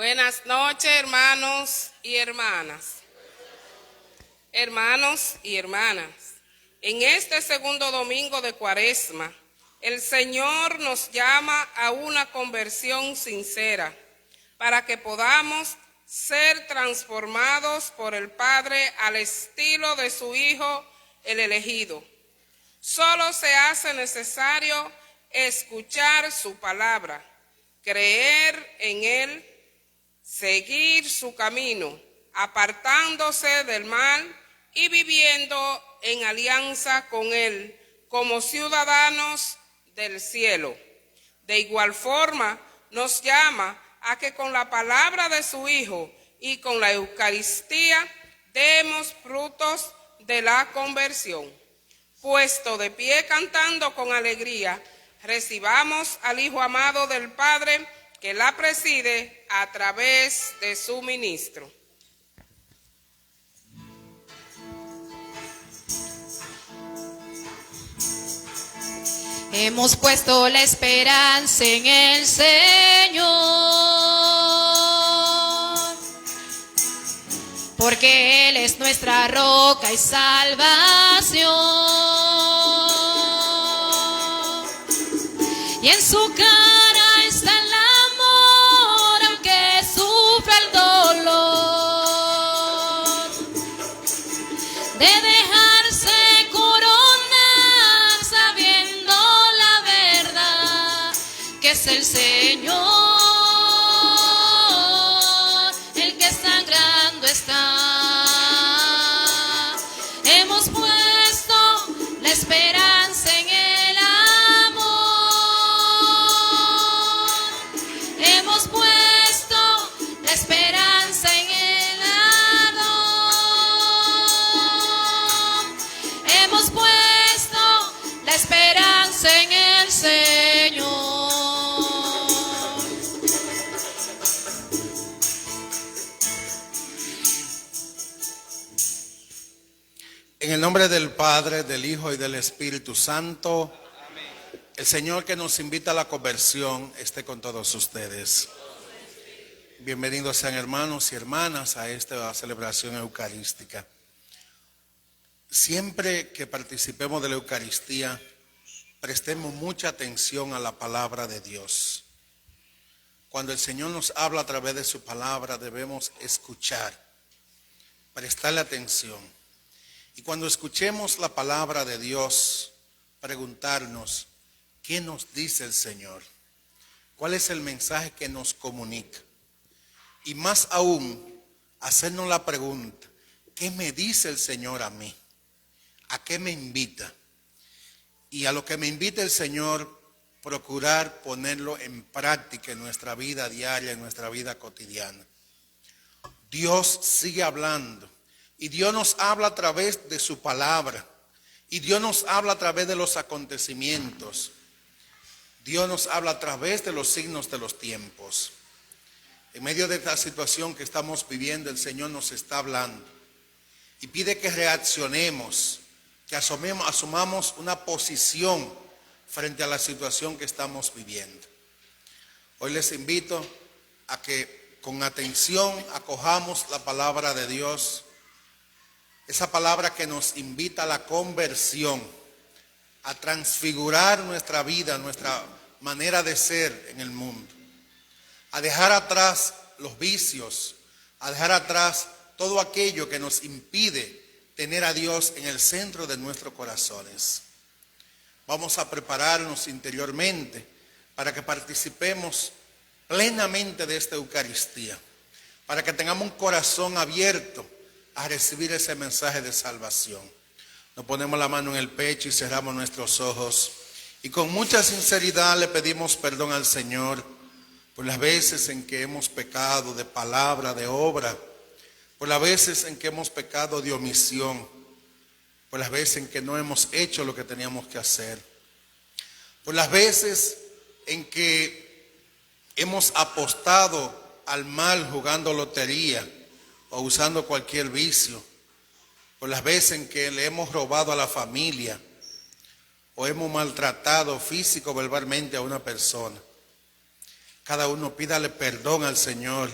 Buenas noches, hermanos y hermanas. Hermanos y hermanas, en este segundo domingo de Cuaresma, el Señor nos llama a una conversión sincera para que podamos ser transformados por el Padre al estilo de su Hijo, el elegido. Solo se hace necesario escuchar su palabra, creer en Él, seguir su camino, apartándose del mal y viviendo en alianza con Él como ciudadanos del cielo. De igual forma, nos llama a que con la palabra de su Hijo y con la Eucaristía demos frutos de la conversión. Puesto de pie cantando con alegría, recibamos al Hijo amado del Padre que la preside a través de su ministro. Hemos puesto la esperanza en el Señor, porque Él es nuestra roca y salvación, y en su cara está el amor, aunque sufra el dolor de dejarse coronar, sabiendo la verdad que es el Señor el que sangrando está. Hemos puesto la esperanza en el amor, hemos puesto la esperanza en el amor, hemos puesto la esperanza en el Señor. En el nombre del Padre, del Hijo y del Espíritu Santo, el Señor que nos invita a la conversión esté con todos ustedes. Bienvenidos sean hermanos y hermanas a esta celebración eucarística. Siempre que participemos de la Eucaristía, prestemos mucha atención a la palabra de Dios. Cuando el Señor nos habla a través de su palabra, debemos escuchar, prestarle atención. Y cuando escuchemos la palabra de Dios, preguntarnos, ¿qué nos dice el Señor? ¿Cuál es el mensaje que nos comunica? Y más aún, hacernos la pregunta, ¿qué me dice el Señor a mí? ¿A qué me invita? Y a lo que me invita el Señor, procurar ponerlo en práctica en nuestra vida diaria, en nuestra vida cotidiana. Dios sigue hablando. Y Dios nos habla a través de su palabra. Y Dios nos habla a través de los acontecimientos. Dios nos habla a través de los signos de los tiempos. En medio de esta situación que estamos viviendo, el Señor nos está hablando. Y pide que reaccionemos, que asumamos una posición frente a la situación que estamos viviendo. Hoy les invito a que con atención acojamos la palabra de Dios. Esa palabra que nos invita a la conversión, a transfigurar nuestra vida, nuestra manera de ser en el mundo, a dejar atrás los vicios, a dejar atrás todo aquello que nos impide tener a Dios en el centro de nuestros corazones. Vamos a prepararnos interiormente para que participemos plenamente de esta Eucaristía, para que tengamos un corazón abierto a recibir ese mensaje de salvación. Nos ponemos la mano en el pecho y cerramos nuestros ojos y con mucha sinceridad le pedimos perdón al Señor por las veces en que hemos pecado de palabra, de obra, por las veces en que hemos pecado de omisión, por las veces en que no hemos hecho lo que teníamos que hacer, por las veces en que hemos apostado al mal jugando lotería o usando cualquier vicio, por las veces en que le hemos robado a la familia o hemos maltratado físico o verbalmente a una persona. Cada uno pídale perdón al Señor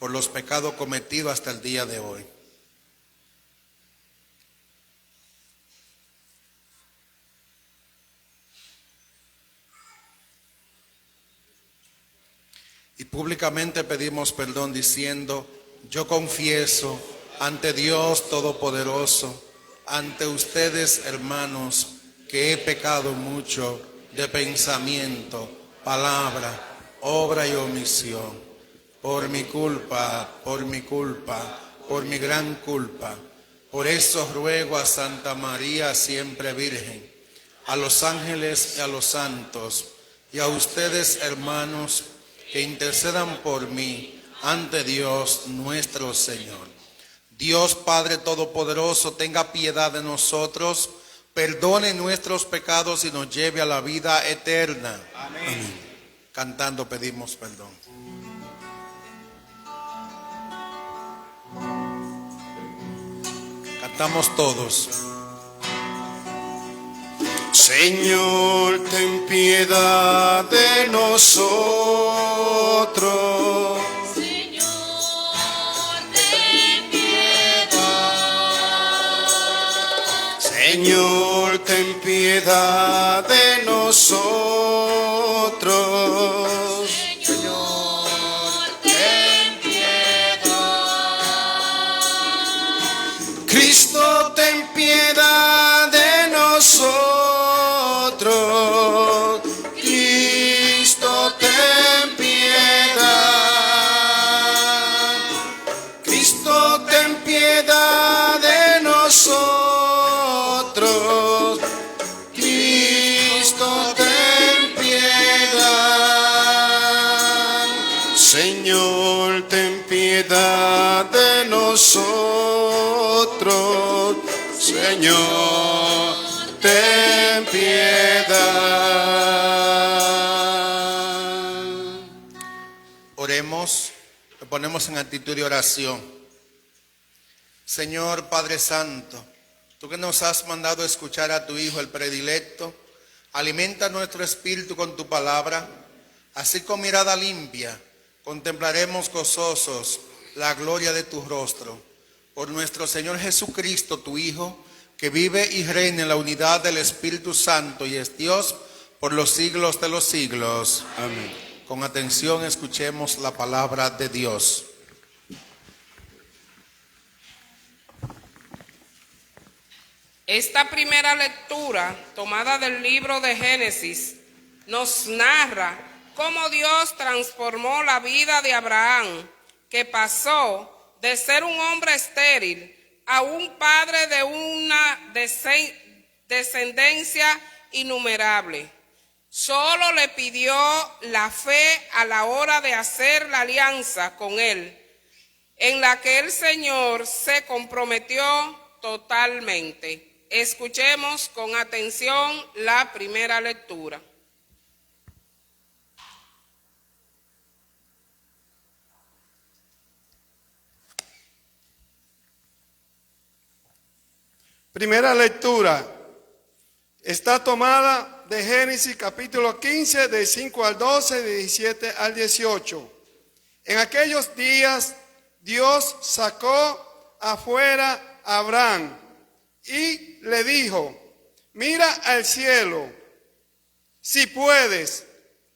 por los pecados cometidos hasta el día de hoy. Y públicamente pedimos perdón diciendo: yo confieso ante Dios Todopoderoso, ante ustedes, hermanos, que he pecado mucho de pensamiento, palabra, obra y omisión, por mi culpa, por mi gran culpa. Por eso ruego a Santa María siempre Virgen, a los ángeles y a los santos, y a ustedes, hermanos, que intercedan por mí ante Dios nuestro Señor. Dios Padre Todopoderoso, tenga piedad de nosotros, perdone nuestros pecados y nos lleve a la vida eterna. Amén. Amén. Cantando pedimos perdón. Cantamos todos. Señor, ten piedad de nosotros. Señor, ten piedad. Señor, ten piedad de nosotros. Señor, ten piedad. Cristo, ten piedad de nosotros. Cristo, ten piedad. Cristo, ten piedad de nosotros. Cristo, ten piedad. Señor, ten piedad de nosotros. Señor, ten piedad. Oremos, nos ponemos en actitud de oración. Señor Padre Santo, tú que nos has mandado escuchar a tu Hijo el predilecto, alimenta nuestro espíritu con tu palabra, así con mirada limpia contemplaremos gozosos la gloria de tu rostro. Por nuestro Señor Jesucristo, tu Hijo, que vive y reina en la unidad del Espíritu Santo y es Dios por los siglos de los siglos. Amén. Con atención escuchemos la palabra de Dios. Esta primera lectura, tomada del libro de Génesis, nos narra cómo Dios transformó la vida de Abraham, que pasó de ser un hombre estéril a un padre de una descendencia innumerable. Solo le pidió la fe a la hora de hacer la alianza con él, en la que el Señor se comprometió totalmente. Escuchemos con atención la primera lectura. Primera lectura está tomada de Génesis capítulo 15, de 5 al 12, de 17 al 18. En aquellos días Dios sacó afuera a Abraham y le dijo: mira al cielo, si puedes,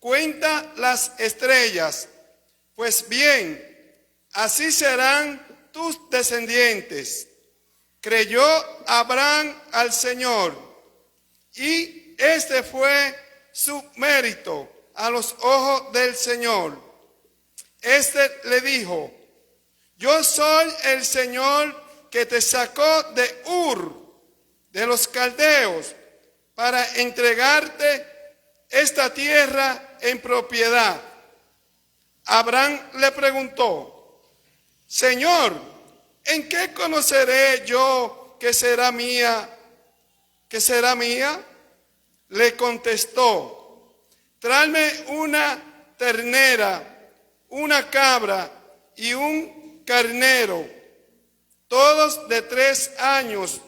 cuenta las estrellas, pues bien, así serán tus descendientes. Creyó Abraham al Señor, y este fue su mérito a los ojos del Señor. Este le dijo: yo soy el Señor que te sacó de Ur, de los caldeos, para entregarte esta tierra en propiedad. Abraham le preguntó: Señor, ¿en qué conoceré yo que será mía? ¿Que será mía? Le contestó: tráeme una ternera, una cabra y un carnero, todos de 3 años,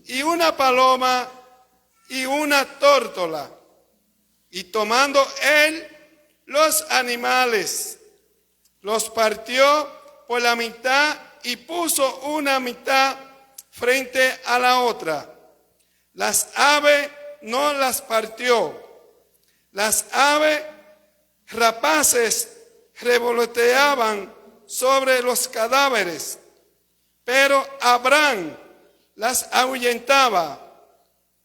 y una paloma y una tórtola. Y tomando él los animales, los partió por la mitad y puso una mitad frente a la otra. Las aves no las partió. Las aves rapaces revoloteaban sobre los cadáveres, pero Abraham las ahuyentaba.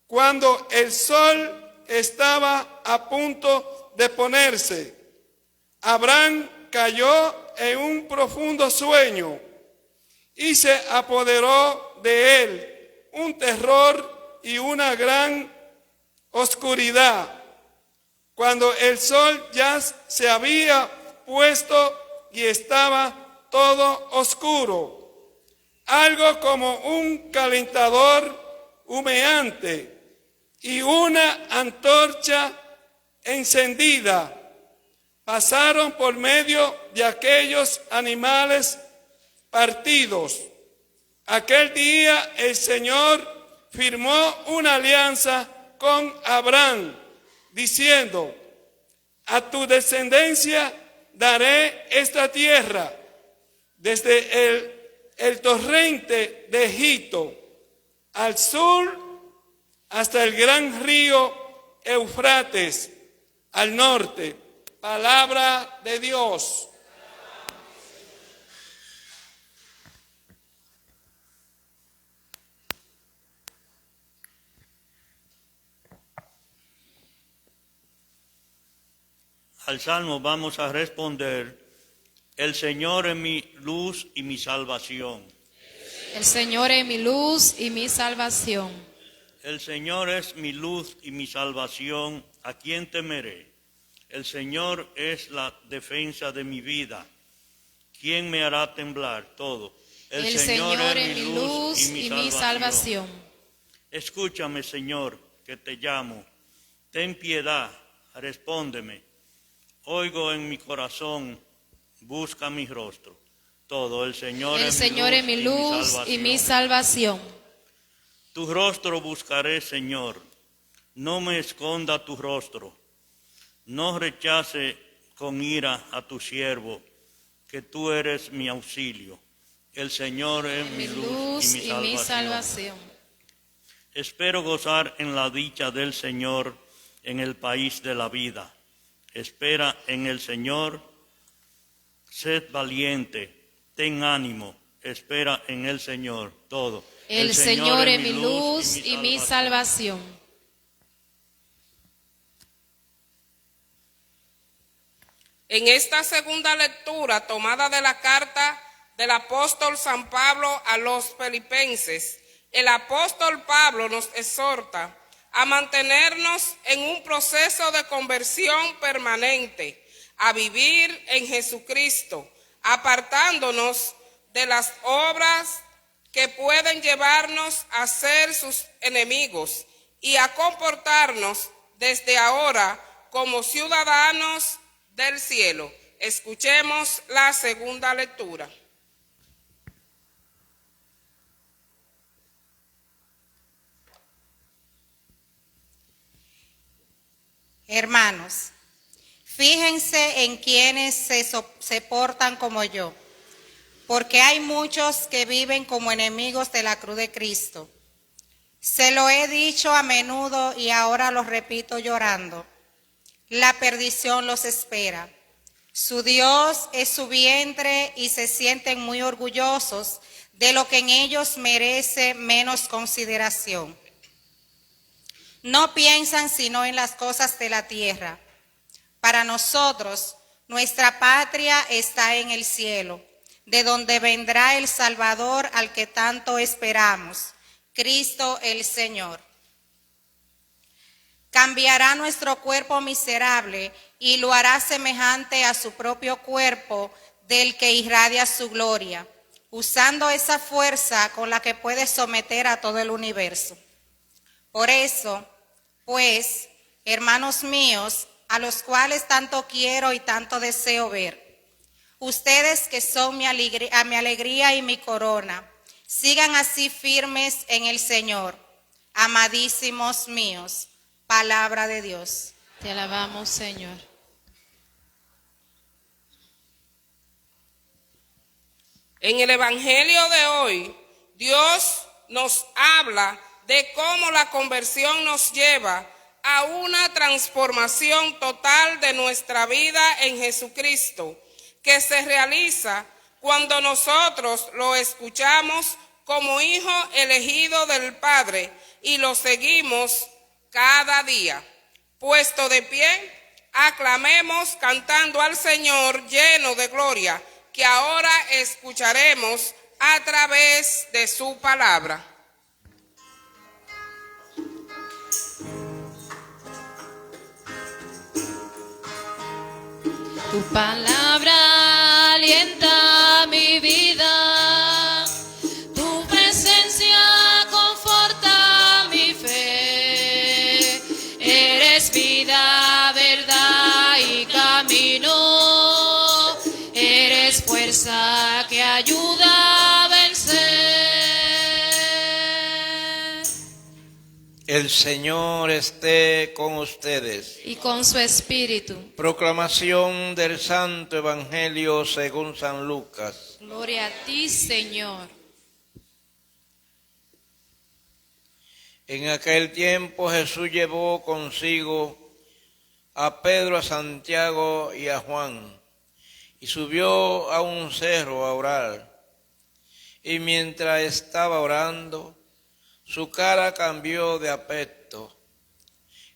Cuando el sol estaba a punto de ponerse, Abraham cayó en un profundo sueño y se apoderó de él un terror y una gran oscuridad. Cuando el sol ya se había puesto y estaba todo oscuro, algo como un calentador humeante y una antorcha encendida pasaron por medio de aquellos animales partidos. Aquel día el Señor firmó una alianza con Abraham, diciendo: a tu descendencia daré esta tierra, desde el torrente de Egipto al sur hasta el gran río Eufrates al norte. Palabra de Dios. Al salmo vamos a responder: el Señor es mi luz y mi salvación. El Señor es mi luz y mi salvación. El Señor es mi luz y mi salvación, ¿a quién temeré? El Señor es la defensa de mi vida, ¿quién me hará temblar? Todo. El Señor es mi luz y mi salvación. Escúchame, Señor, que te llamo. Ten piedad, respóndeme. Oigo en mi corazón, busca mi rostro. Todo. El Señor es mi luz y mi salvación. Tu rostro buscaré, Señor. No me esconda tu rostro. No rechace con ira a tu siervo, que tú eres mi auxilio. El Señor es mi luz y mi salvación. Espero gozar en la dicha del Señor en el país de la vida. Espera en el Señor, sed valiente, ten ánimo, espera en el Señor, todo. El Señor es mi luz y mi salvación. En esta segunda lectura tomada de la carta del apóstol San Pablo a los Filipenses, el apóstol Pablo nos exhorta a mantenernos en un proceso de conversión permanente, a vivir en Jesucristo, apartándonos de las obras que pueden llevarnos a ser sus enemigos y a comportarnos desde ahora como ciudadanos del cielo. Escuchemos la segunda lectura. Hermanos, fíjense en quienes se portan como yo, porque hay muchos que viven como enemigos de la cruz de Cristo. Se lo he dicho a menudo y ahora lo repito llorando. La perdición los espera. Su Dios es su vientre y se sienten muy orgullosos de lo que en ellos merece menos consideración. No piensan sino en las cosas de la tierra. Para nosotros, nuestra patria está en el cielo, de donde vendrá el Salvador al que tanto esperamos, Cristo el Señor. Cambiará nuestro cuerpo miserable y lo hará semejante a su propio cuerpo del que irradia su gloria, usando esa fuerza con la que puede someter a todo el universo. Por eso, pues, hermanos míos, a los cuales tanto quiero y tanto deseo ver, ustedes que son mi alegría y mi corona, sigan así firmes en el Señor, amadísimos míos. Palabra de Dios. Te alabamos, Señor. En el Evangelio de hoy, Dios nos habla de cómo la conversión nos lleva a una transformación total de nuestra vida en Jesucristo, que se realiza cuando nosotros lo escuchamos como hijo elegido del Padre y lo seguimos cada día. Puesto de pie, aclamemos cantando al Señor lleno de gloria, que ahora escucharemos a través de su palabra. Tu palabra alienta mi vida, tu presencia conforta mi fe. Eres vida, verdad y camino, eres fuerza que ayuda a vencer. El Señor esté con ustedes. Y con su espíritu. Proclamación del Santo Evangelio según San Lucas. Gloria a ti, Señor. En aquel tiempo Jesús llevó consigo a Pedro, a Santiago y a Juan, y subió a un cerro a orar. Y mientras estaba orando, su cara cambió de aspecto,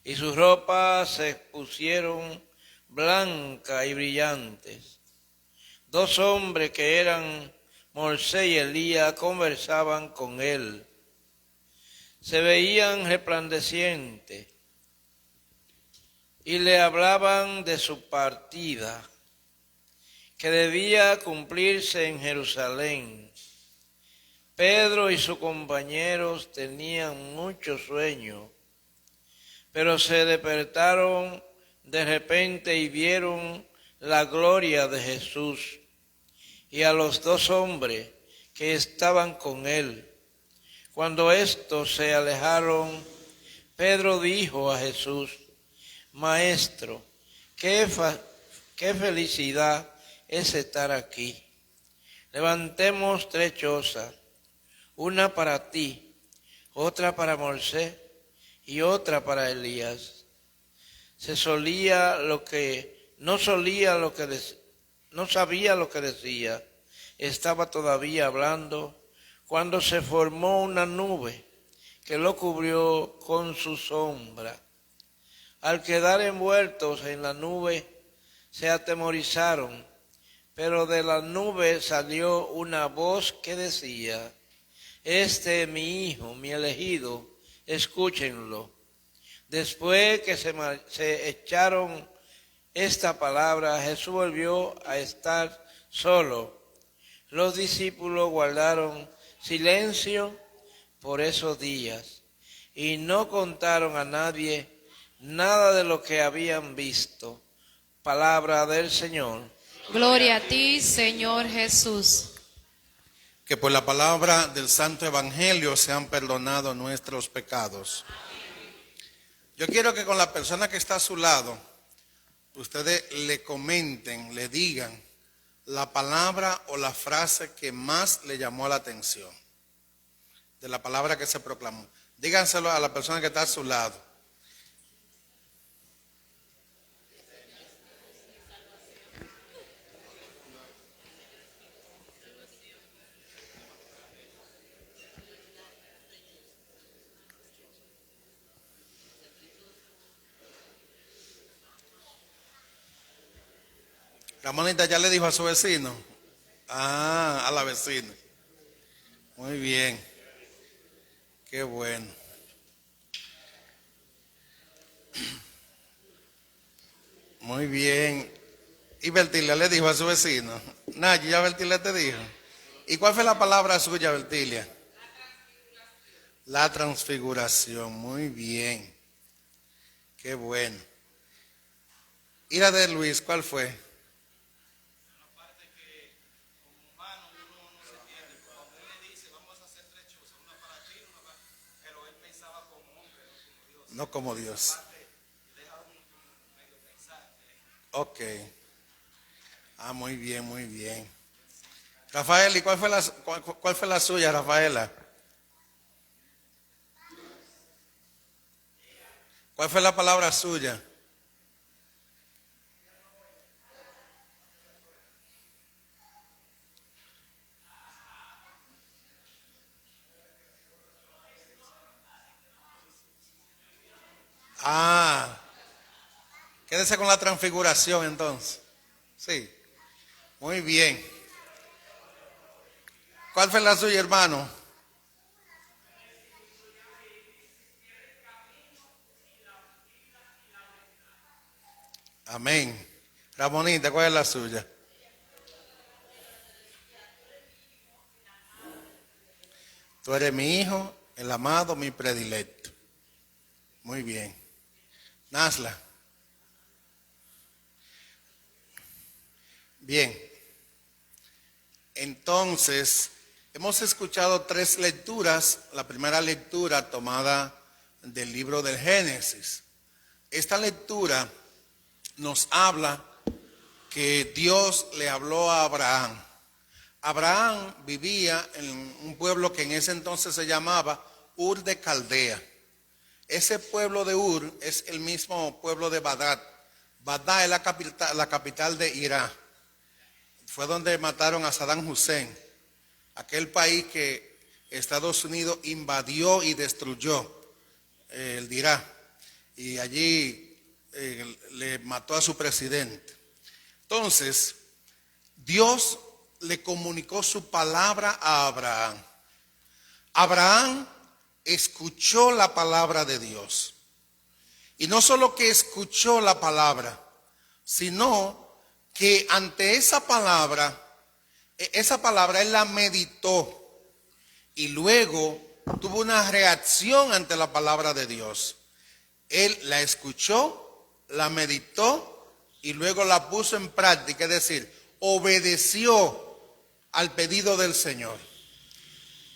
y sus ropas se pusieron blancas y brillantes. Dos hombres que eran Moisés y Elías conversaban con él. Se veían resplandecientes y le hablaban de su partida, que debía cumplirse en Jerusalén. Pedro y sus compañeros tenían mucho sueño, pero se despertaron de repente y vieron la gloria de Jesús y a los dos hombres que estaban con él. Cuando estos se alejaron, Pedro dijo a Jesús: Maestro, qué felicidad es estar aquí. Levantemos 3 chozas, una para ti, otra para Moisés y otra para Elías. No sabía lo que decía. Estaba todavía hablando cuando se formó una nube que lo cubrió con su sombra. Al quedar envueltos en la nube, se atemorizaron, pero de la nube salió una voz que decía: Este es mi hijo, mi elegido, escúchenlo. Después que se echaron esta palabra, Jesús volvió a estar solo. Los discípulos guardaron silencio por esos días y no contaron a nadie nada de lo que habían visto. Palabra del Señor. Gloria a ti, Señor Jesús. Que por la palabra del Santo Evangelio sean perdonados nuestros pecados. Yo quiero que con la persona que está a su lado, ustedes le comenten, le digan la palabra o la frase que más le llamó la atención de la palabra que se proclamó. Díganselo a la persona que está a su lado. Ramonita ya le dijo a su vecino. A la vecina. Muy bien. Qué bueno. Muy bien. Y Bertilia le dijo a su vecino. Nayi, ya Bertilia te dijo. ¿Y cuál fue la palabra suya, Bertilia? La transfiguración. Muy bien. Qué bueno. ¿Y la de Luis, cuál fue? No como Dios. Ok. Muy bien, muy bien. Rafael, ¿y cuál fue la suya, Rafaela? ¿Cuál fue la palabra suya? Quédese con la transfiguración entonces. Sí, muy bien. ¿Cuál fue la suya, hermano? Amén. Ramonita, ¿cuál es la suya? Tú eres mi hijo, el amado, mi predilecto. Muy bien. Nasla. Bien. Entonces, hemos escuchado 3 lecturas. La primera lectura tomada del libro del Génesis. Esta lectura nos habla que Dios le habló a Abraham. Abraham vivía en un pueblo que en ese entonces se llamaba Ur de Caldea. Ese pueblo de Ur es el mismo pueblo de Bagdad. Bagdad es la capital de Irak. Fue donde mataron a Saddam Hussein, aquel país que Estados Unidos invadió y destruyó, el de Irak. Y allí le mató a su presidente. Entonces, Dios le comunicó su palabra a Abraham. Abraham escuchó la palabra de Dios. Y no solo que escuchó la palabra, sino que ante esa palabra él la meditó y luego tuvo una reacción ante la palabra de Dios. Él la escuchó, la meditó y luego la puso en práctica, es decir, obedeció al pedido del Señor.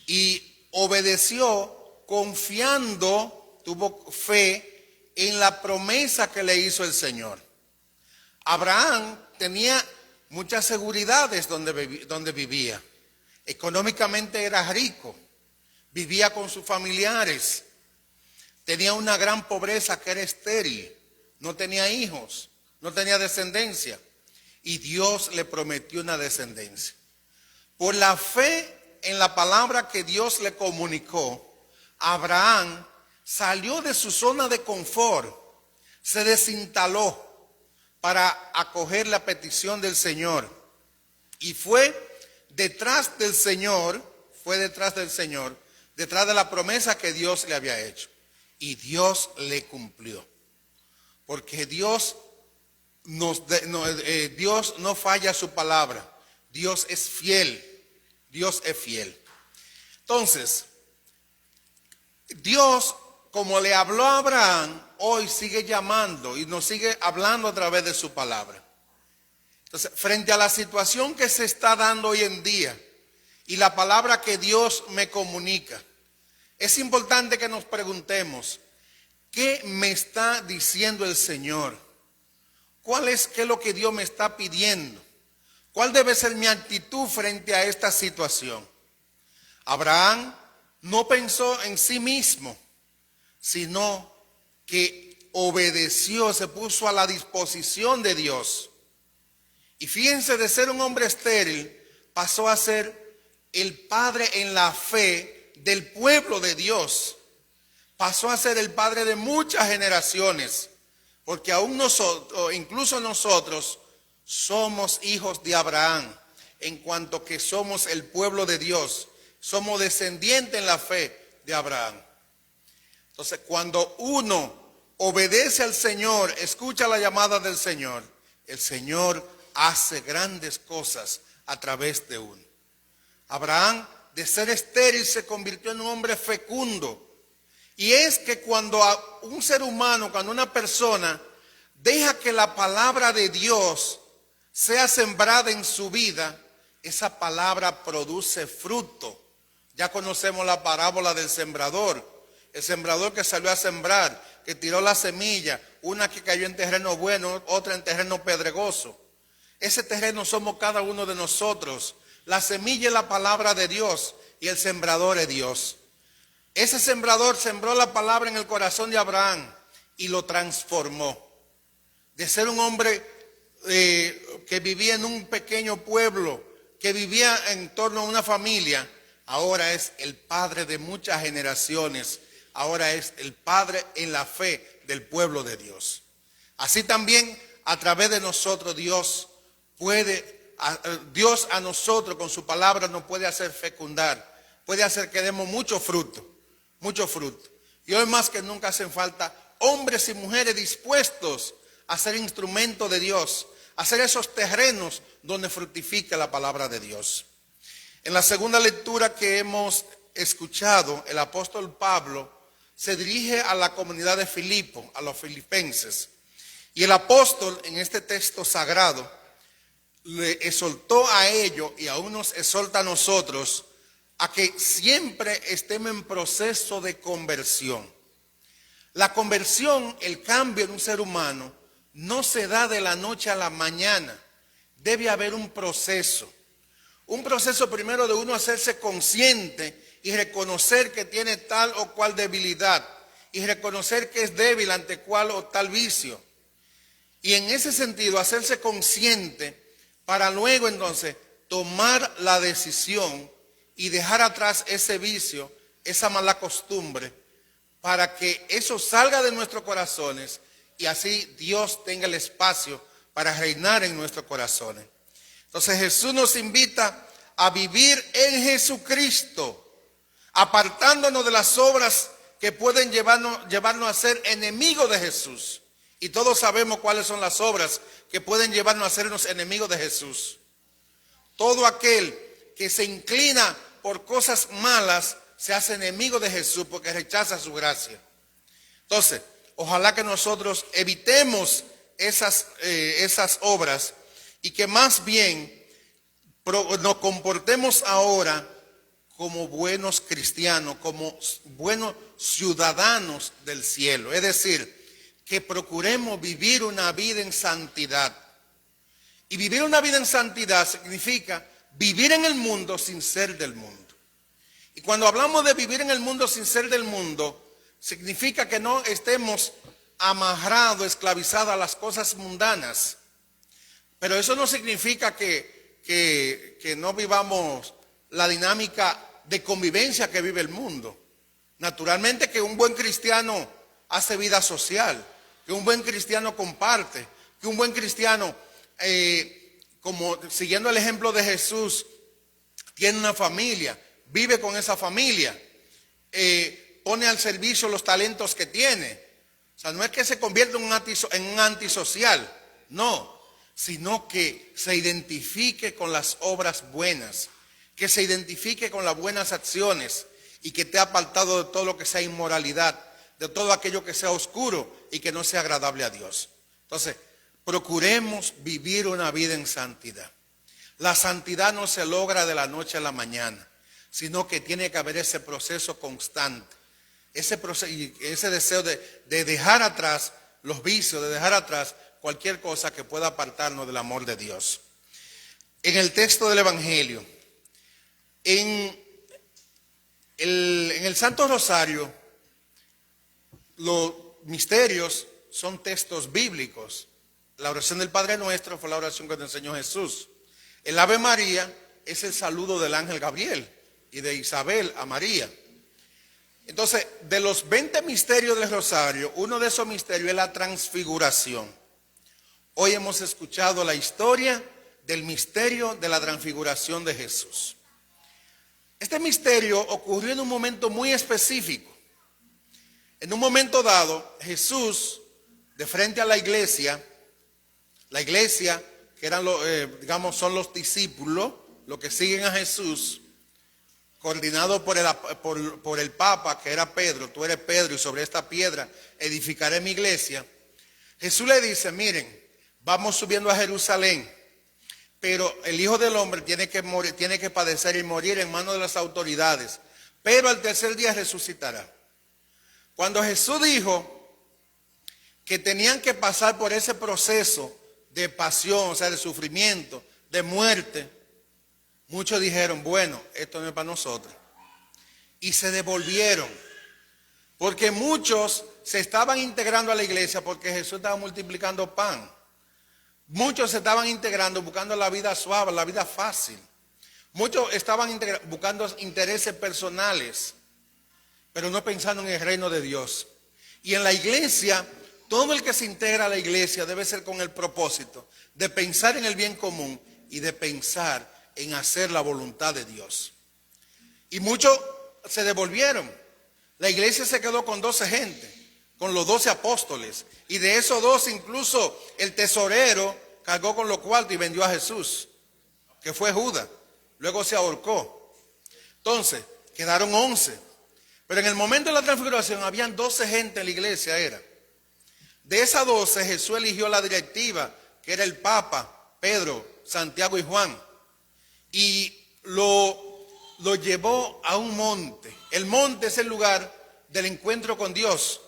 Y obedeció confiando, tuvo fe en la promesa que le hizo el Señor. Abraham tenía muchas seguridades donde vivía. Económicamente era rico, vivía con sus familiares, tenía una gran pobreza que era estéril, no tenía hijos, no tenía descendencia, y Dios le prometió una descendencia. Por la fe en la palabra que Dios le comunicó, Abraham salió de su zona de confort, se desinstaló para acoger la petición del Señor y fue detrás del Señor, detrás de la promesa que Dios le había hecho. Y Dios le cumplió. Porque Dios no falla su palabra. Dios es fiel. Dios es fiel. Entonces, Dios, como le habló a Abraham, hoy sigue llamando y nos sigue hablando a través de su palabra. Entonces, frente a la situación que se está dando hoy en día y la palabra que Dios me comunica, es importante que nos preguntemos, ¿qué me está diciendo el Señor? ¿Qué es lo que Dios me está pidiendo? ¿Cuál debe ser mi actitud frente a esta situación? Abraham no pensó en sí mismo, sino que obedeció, se puso a la disposición de Dios. Y fíjense, de ser un hombre estéril, pasó a ser el padre en la fe del pueblo de Dios. Pasó a ser el padre de muchas generaciones, porque aún nosotros, incluso nosotros, somos hijos de Abraham, en cuanto que somos el pueblo de Dios, somos descendientes en la fe de Abraham. Entonces, cuando uno obedece al Señor, escucha la llamada del Señor, el Señor hace grandes cosas a través de uno. Abraham, de ser estéril, se convirtió en un hombre fecundo. Y es que cuando un ser humano, cuando una persona deja que la palabra de Dios sea sembrada en su vida, esa palabra produce fruto. Ya conocemos la parábola del sembrador. El sembrador que salió a sembrar, que tiró la semilla, una que cayó en terreno bueno, otra en terreno pedregoso. Ese terreno somos cada uno de nosotros, La semilla es la palabra de Dios y el sembrador es Dios. Ese sembrador sembró la palabra en el corazón de Abraham y lo transformó. De ser un hombre que vivía en un pequeño pueblo, que vivía en torno a una familia, ahora es el padre de muchas generaciones. Ahora es el padre en la fe del pueblo de Dios. Así también a través de nosotros Dios a nosotros con su palabra nos puede hacer fecundar, puede hacer que demos mucho fruto, mucho fruto. Y hoy más que nunca hacen falta hombres y mujeres dispuestos a ser instrumentos de Dios, a hacer esos terrenos donde fructifique la palabra de Dios. En la segunda lectura que hemos escuchado, el apóstol Pablo se dirige a la comunidad de Filipo, a los filipenses. Y el apóstol en este texto sagrado le exhortó a ellos y aún nos exhorta a nosotros a que siempre estemos en proceso de conversión. La conversión, el cambio en un ser humano, no se da de la noche a la mañana. Debe haber un proceso. Un proceso primero de uno hacerse consciente y reconocer que tiene tal o cual debilidad y reconocer que es débil ante cual o tal vicio. Y en ese sentido hacerse consciente para luego entonces tomar la decisión y dejar atrás ese vicio, esa mala costumbre, para que eso salga de nuestros corazones y así Dios tenga el espacio para reinar en nuestros corazones. Entonces Jesús nos invita a vivir en Jesucristo, apartándonos de las obras que pueden llevarnos a ser enemigos de Jesús. Y todos sabemos cuáles son las obras que pueden llevarnos a sernos enemigos de Jesús. Todo aquel que se inclina por cosas malas se hace enemigo de Jesús porque rechaza su gracia. Entonces, ojalá que nosotros evitemos esas obras y que más bien nos comportemos ahora como buenos cristianos, como buenos ciudadanos del cielo. Es decir, que procuremos vivir una vida en santidad. Y vivir una vida en santidad significa vivir en el mundo sin ser del mundo. Y cuando hablamos de vivir en el mundo sin ser del mundo, significa que no estemos amarrados, esclavizados a las cosas mundanas. Pero eso no significa que no vivamos la dinámica de convivencia que vive el mundo. Naturalmente que un buen cristiano hace vida social, que un buen cristiano comparte, que un buen cristiano, como siguiendo el ejemplo de Jesús, tiene una familia, vive con esa familia, pone al servicio los talentos que tiene. O sea, no es que se convierta en un antisocial, no, sino que se identifique con las obras buenas, que se identifique con las buenas acciones y que esté apartado de todo lo que sea inmoralidad, de todo aquello que sea oscuro y que no sea agradable a Dios. Entonces, procuremos vivir una vida en santidad. La santidad no se logra de la noche a la mañana, sino que tiene que haber ese proceso constante, ese deseo de dejar atrás los vicios, de dejar atrás cualquier cosa que pueda apartarnos del amor de Dios. En el texto del Evangelio, en el Santo Rosario, los misterios son textos bíblicos. La oración del Padre Nuestro fue la oración que nos enseñó Jesús. El Ave María es el saludo del ángel Gabriel y de Isabel a María. Entonces, de los 20 misterios del Rosario, uno de esos misterios es la transfiguración. Hoy hemos escuchado la historia del misterio de la transfiguración de Jesús. Este misterio ocurrió en un momento muy específico. En un momento dado, Jesús, de frente a la iglesia que eran son los discípulos, los que siguen a Jesús, coordinado por el Papa, que era Pedro. Tú eres Pedro y sobre esta piedra edificaré mi iglesia. Jesús le dice, miren, vamos subiendo a Jerusalén, pero el Hijo del Hombre tiene que morir, tiene que padecer y morir en manos de las autoridades, pero al tercer día resucitará. Cuando Jesús dijo que tenían que pasar por ese proceso de pasión, o sea, de sufrimiento, de muerte, Muchos dijeron, bueno, esto no es para nosotros. Y se devolvieron. Porque muchos se estaban integrando a la iglesia porque Jesús estaba multiplicando pan. Muchos se estaban integrando buscando la vida suave, la vida fácil. Muchos estaban buscando intereses personales, pero no pensando en el reino de Dios. Y en la iglesia, todo el que se integra a la iglesia debe ser con el propósito de pensar en el bien común y de pensar en hacer la voluntad de Dios. Y muchos se devolvieron. La iglesia se quedó con 12 gente, con los 12 apóstoles. Y de esos 12 incluso el tesorero cargó con los cuartos y vendió a Jesús, que fue Judas. Luego se ahorcó. Entonces, quedaron 11. Pero en el momento de la transfiguración habían 12 gente en la iglesia, era. De esas 12 Jesús eligió la directiva, que era el Papa, Pedro, Santiago y Juan. Y lo llevó a un monte. El monte es el lugar del encuentro con Dios.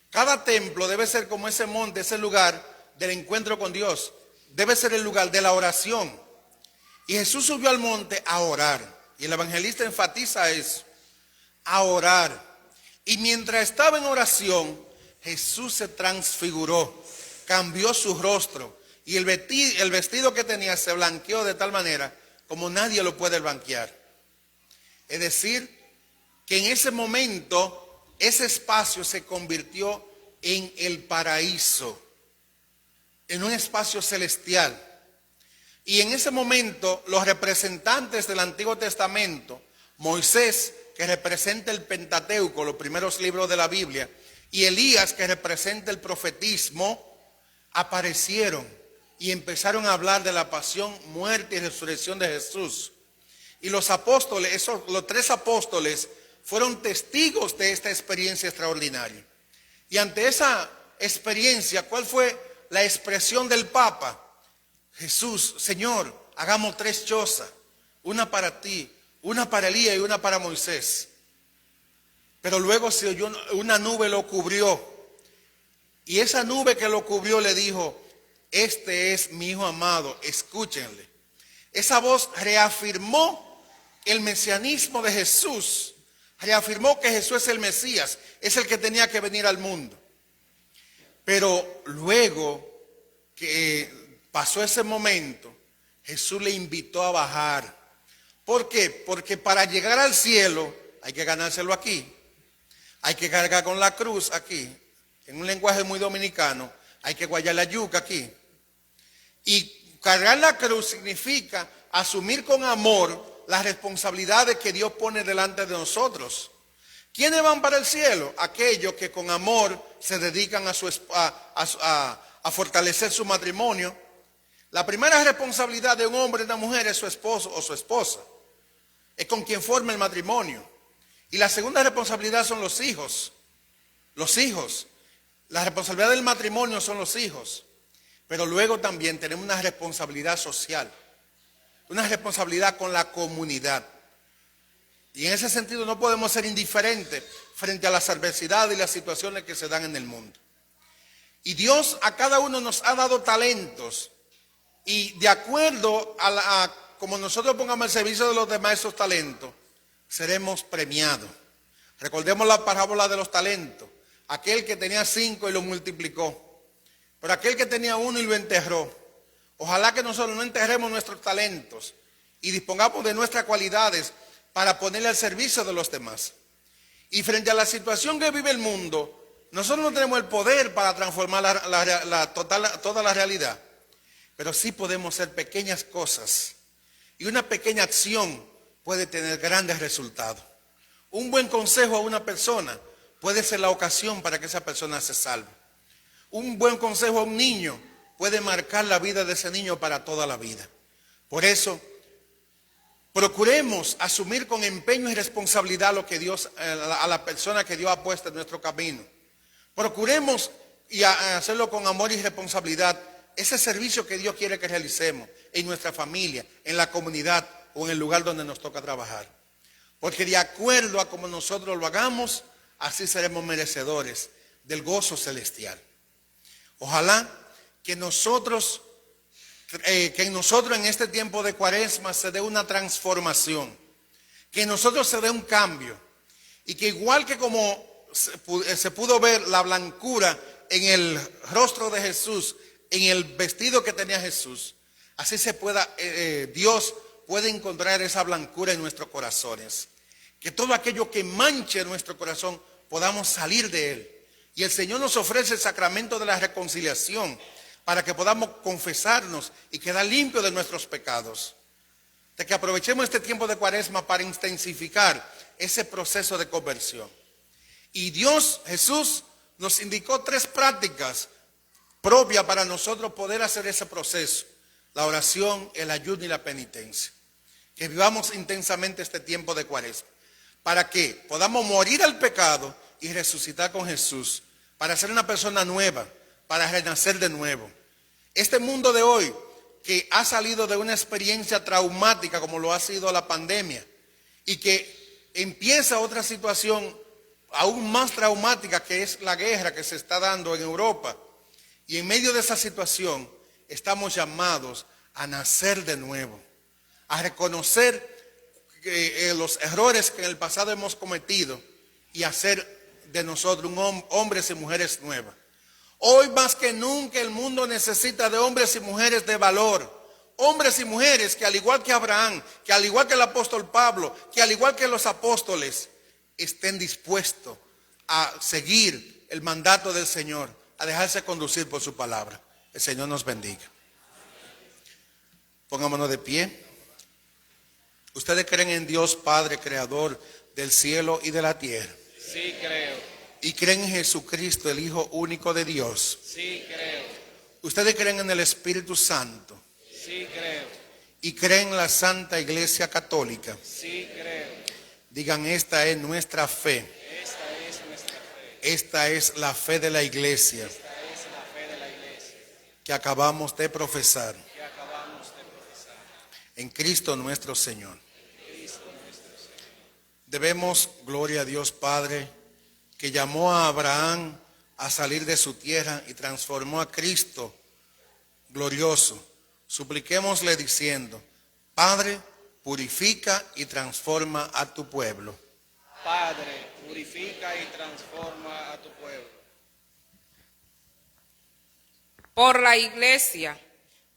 Cada templo debe ser como ese monte, ese lugar del encuentro con Dios. Debe ser el lugar de la oración. Y Jesús subió al monte a orar. Y el evangelista enfatiza eso, a orar. Y mientras estaba en oración, Jesús se transfiguró, cambió su rostro. Y el vestido que tenía se blanqueó de tal manera como nadie lo puede blanquear. Es decir, que en ese momento, ese espacio se convirtió en el paraíso, en un espacio celestial. Y en ese momento, los representantes del Antiguo Testamento, Moisés, que representa el Pentateuco, los primeros libros de la Biblia, y Elías, que representa el profetismo, aparecieron y empezaron a hablar de la pasión, muerte y resurrección de Jesús. Y los apóstoles, los 3 apóstoles, fueron testigos de esta experiencia extraordinaria. Y ante esa experiencia, ¿cuál fue la expresión del Papa? Jesús, Señor, hagamos 3 chozas, una para ti, una para Elías y una para Moisés. Pero luego se oyó una nube, lo cubrió. Y esa nube que lo cubrió le dijo, este es mi hijo amado, escúchenle. Esa voz reafirmó el mesianismo de Jesús, reafirmó que Jesús es el Mesías, es el que tenía que venir al mundo. Pero luego que pasó ese momento, Jesús le invitó a bajar. ¿Por qué? Porque para llegar al cielo hay que ganárselo aquí. Hay que cargar con la cruz aquí. En un lenguaje muy dominicano, hay que guayar la yuca aquí. Y cargar la cruz significa asumir con amor las responsabilidades que Dios pone delante de nosotros. ¿Quiénes van para el cielo? Aquellos que con amor se dedican a fortalecer su matrimonio. La primera responsabilidad de un hombre y una mujer es su esposo o su esposa. Es con quien forma el matrimonio. Y la segunda responsabilidad son los hijos. Los hijos. La responsabilidad del matrimonio son los hijos. Pero luego también tenemos una responsabilidad social. Una responsabilidad con la comunidad. Y en ese sentido no podemos ser indiferentes frente a las adversidades y las situaciones que se dan en el mundo. Y Dios a cada uno nos ha dado talentos. Y de acuerdo a como nosotros pongamos al servicio de los demás esos talentos, seremos premiados. Recordemos la parábola de los talentos. Aquel que tenía 5 y lo multiplicó. Pero aquel que tenía 1 y lo enterró. Ojalá que nosotros no enterremos nuestros talentos y dispongamos de nuestras cualidades para ponerle al servicio de los demás. Y frente a la situación que vive el mundo, nosotros no tenemos el poder para transformar toda la realidad. Pero sí podemos hacer pequeñas cosas. Y una pequeña acción puede tener grandes resultados. Un buen consejo a una persona puede ser la ocasión para que esa persona se salve. Un buen consejo a un niño puede marcar la vida de ese niño para toda la vida. Por eso, procuremos asumir con empeño y responsabilidad lo que Dios, a la persona que Dios ha puesto en nuestro camino. Procuremos y hacerlo con amor y responsabilidad. Ese servicio que Dios quiere que realicemos en nuestra familia, en la comunidad o en el lugar donde nos toca trabajar. Porque de acuerdo a como nosotros lo hagamos, así seremos merecedores del gozo celestial. Ojalá que nosotros que en nosotros en este tiempo de Cuaresma se dé una transformación, que en nosotros se dé un cambio, y que igual que como se pudo ver la blancura en el rostro de Jesús, en el vestido que tenía Jesús, así se pueda, Dios puede encontrar esa blancura en nuestros corazones, que todo aquello que manche nuestro corazón podamos salir de él. Y el Señor nos ofrece el sacramento de la reconciliación para que podamos confesarnos y quedar limpios de nuestros pecados. De que aprovechemos este tiempo de Cuaresma para intensificar ese proceso de conversión. Y Dios, Jesús, nos indicó 3 prácticas propias para nosotros poder hacer ese proceso: la oración, el ayuno y la penitencia. Que vivamos intensamente este tiempo de Cuaresma, para que podamos morir al pecado y resucitar con Jesús, para ser una persona nueva, para renacer de nuevo. Este mundo de hoy, que ha salido de una experiencia traumática como lo ha sido la pandemia, y que empieza otra situación aún más traumática, que es la guerra que se está dando en Europa, y en medio de esa situación estamos llamados a nacer de nuevo, a reconocer los errores que en el pasado hemos cometido y hacer de nosotros hombres y mujeres nuevas. Hoy más que nunca el mundo necesita de hombres y mujeres de valor, hombres y mujeres que al igual que Abraham, que al igual que el apóstol Pablo, que al igual que los apóstoles, estén dispuestos a seguir el mandato del Señor, a dejarse conducir por su palabra. El Señor nos bendiga. Pongámonos de pie. ¿Ustedes creen en Dios Padre, Creador del cielo y de la tierra? Sí, creo. ¿Y creen en Jesucristo, el Hijo único de Dios? Sí, creo. ¿Ustedes creen en el Espíritu Santo? Sí, creo. ¿Y creen en la Santa Iglesia Católica? Sí, creo. Digan, esta es nuestra fe. Esta es nuestra fe. Esta es la fe de la Iglesia Esta es la fe de la iglesia que acabamos de profesar que acabamos de profesar. en Cristo nuestro Señor. Debemos gloria a Dios Padre, que llamó a Abraham a salir de su tierra y transformó a Cristo glorioso. Supliquémosle diciendo: Padre, purifica y transforma a tu pueblo. Padre, purifica y transforma a tu pueblo. Por la Iglesia,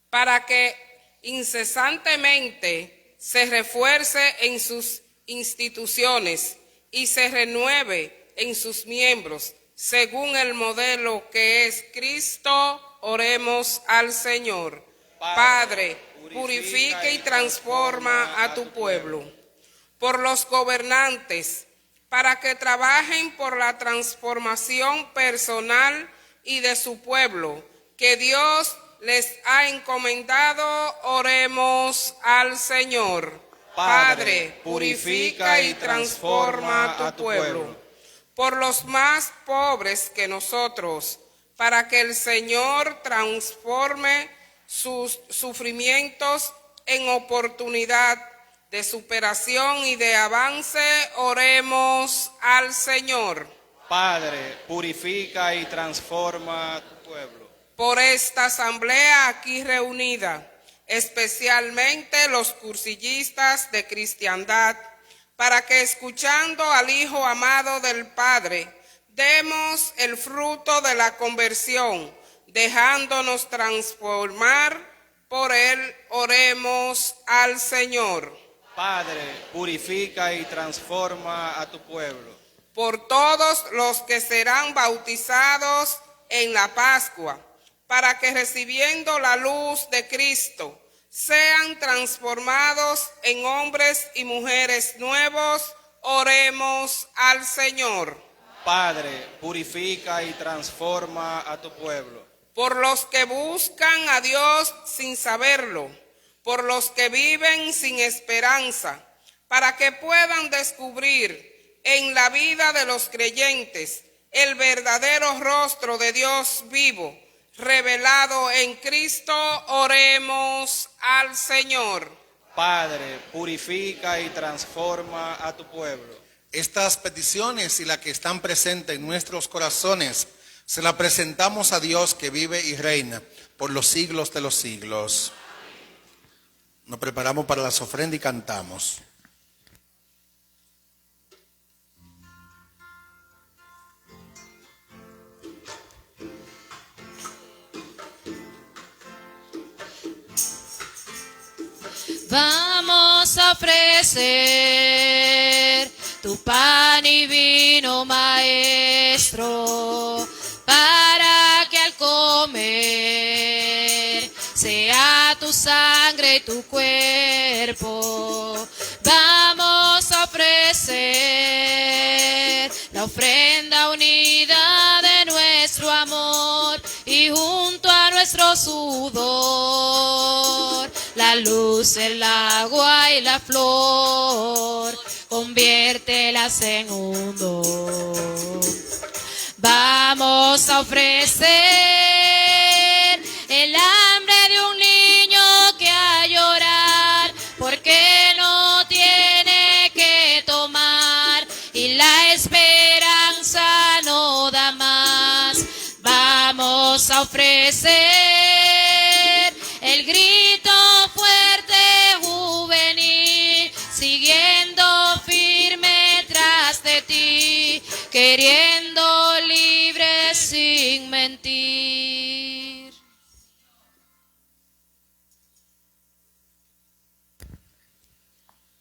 para que incesantemente se refuerce en sus instituciones y se renueve en sus miembros, según el modelo que es Cristo, oremos al Señor. Padre, purifica y transforma a tu pueblo. Por los gobernantes, para que trabajen por la transformación personal y de su pueblo, que Dios les ha encomendado, oremos al Señor. Padre, purifica y transforma a tu pueblo. Por los más pobres que nosotros, para que el Señor transforme sus sufrimientos en oportunidad de superación y de avance, oremos al Señor. Padre, purifica y transforma a tu pueblo. Por esta asamblea aquí reunida, especialmente los cursillistas de cristiandad, para que escuchando al Hijo amado del Padre, demos el fruto de la conversión, dejándonos transformar por él, oremos al Señor. Padre, purifica y transforma a tu pueblo. Por todos los que serán bautizados en la Pascua, para que recibiendo la luz de Cristo, sean transformados en hombres y mujeres nuevos, oremos al Señor. Padre, purifica y transforma a tu pueblo. Por los que buscan a Dios sin saberlo, por los que viven sin esperanza, para que puedan descubrir en la vida de los creyentes el verdadero rostro de Dios vivo, revelado en Cristo, oremos al Señor. Padre, purifica y transforma a tu pueblo. Estas peticiones y las que están presentes en nuestros corazones, se las presentamos a Dios que vive y reina por los siglos de los siglos. Nos preparamos para las ofrendas y cantamos. Vamos a ofrecer tu pan y vino, Maestro, para que al comer sea tu sangre y tu cuerpo. Vamos a ofrecer la ofrenda unida de nuestro amor y junto a nuestro sudor, la luz, el agua y la flor, conviértelas en un don. Vamos a ofrecer el hambre de un niño que a llorar porque no tiene que tomar y la esperanza no da más. Vamos a ofrecer el grito fuerte juvenil, siguiendo firme tras de ti, queriendo libre sin mentir.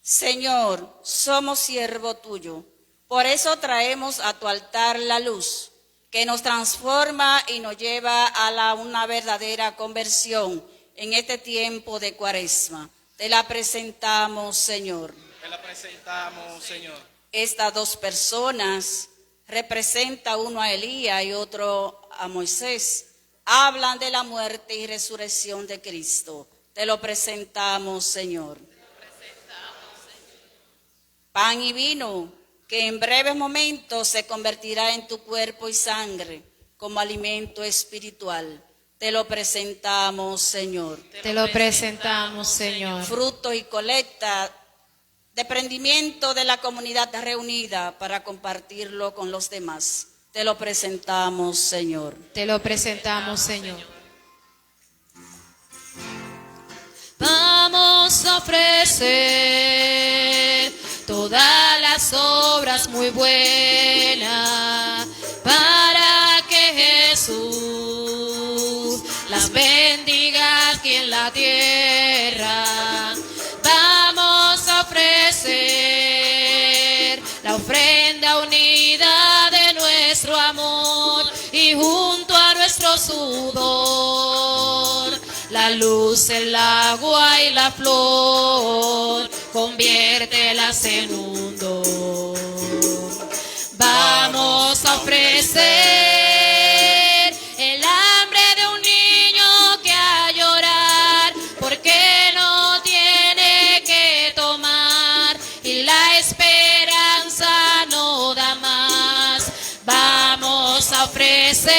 Señor, somos siervo tuyo, por eso traemos a tu altar la luz, que nos transforma y nos lleva a una verdadera conversión en este tiempo de Cuaresma. Te la presentamos, Señor. Te la presentamos, Señor. Estas dos personas, representa uno a Elías y otro a Moisés, hablan de la muerte y resurrección de Cristo. Te lo presentamos, Señor. Pan y vino, que en breves momentos se convertirá en tu cuerpo y sangre como alimento espiritual. Te lo presentamos, Señor. Te lo presentamos, Señor. Fruto y colecta, desprendimiento de la comunidad reunida para compartirlo con los demás. Te lo presentamos, Señor. Te lo presentamos, Señor. Vamos a ofrecer todas las obras muy buenas para que Jesús las bendiga aquí en la tierra. Vamos a ofrecer la ofrenda unida de nuestro amor y junto a nuestro sudor, la luz, el agua y la flor, conviértelas en un don. Vamos a ofrecer el hambre de un niño que a llorar porque no tiene que tomar y la esperanza no da más. Vamos a ofrecer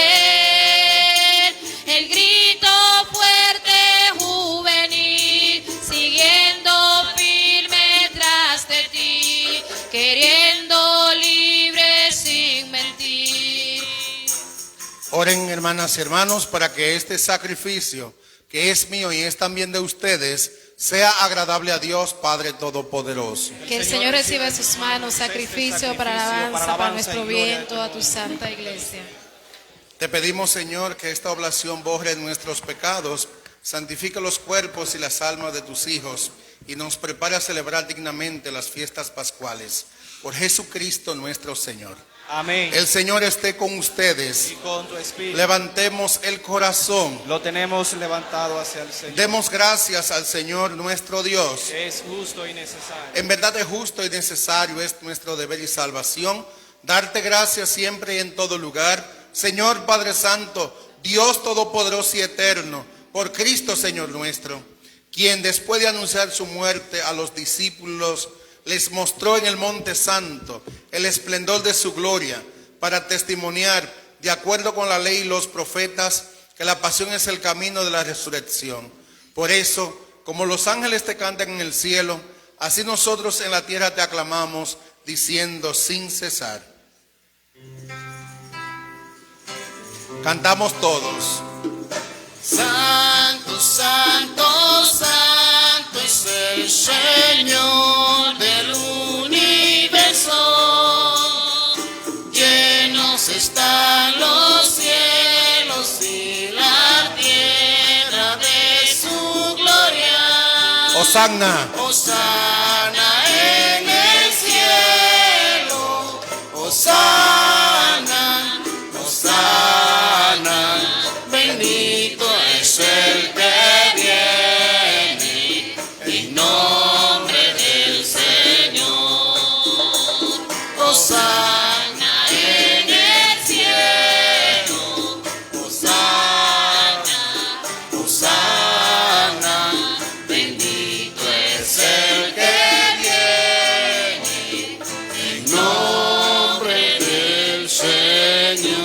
el grito fuerte juvenil, siguiendo firme tras de ti, queriendo libre sin mentir. Oren, hermanas y hermanos, para que este sacrificio que es mío y es también de ustedes sea agradable a Dios Padre Todopoderoso. Que el Señor reciba en sus manos sacrificio para alabanza, para nuestro bien, toda tu santa iglesia. Te pedimos, Señor, que esta oblación borre nuestros pecados, santifique los cuerpos y las almas de tus hijos y nos prepare a celebrar dignamente las fiestas pascuales. Por Jesucristo nuestro Señor. Amén. El Señor esté con ustedes. Y con tu espíritu. Levantemos el corazón. Lo tenemos levantado hacia el Señor. Demos gracias al Señor nuestro Dios. Es justo y necesario. En verdad es justo y necesario, es nuestro deber y salvación, darte gracias siempre y en todo lugar, Señor Padre Santo, Dios Todopoderoso y Eterno, por Cristo Señor nuestro, quien después de anunciar su muerte a los discípulos, les mostró en el Monte Santo el esplendor de su gloria, para testimoniar, de acuerdo con la ley y los profetas, que la pasión es el camino de la resurrección. Por eso, como los ángeles te cantan en el cielo, así nosotros en la tierra te aclamamos, diciendo sin cesar. Cantamos todos. Santo, santo, santo es al Señor del universo. Llenos están los cielos y la tierra de su gloria. Hosanna. Hosanna en el cielo. Hosanna, Hosanna. Bendito es el que viene en nombre del Señor. Hosanna en el cielo. Hosanna, Hosanna. Bendito es el que viene en nombre del Señor.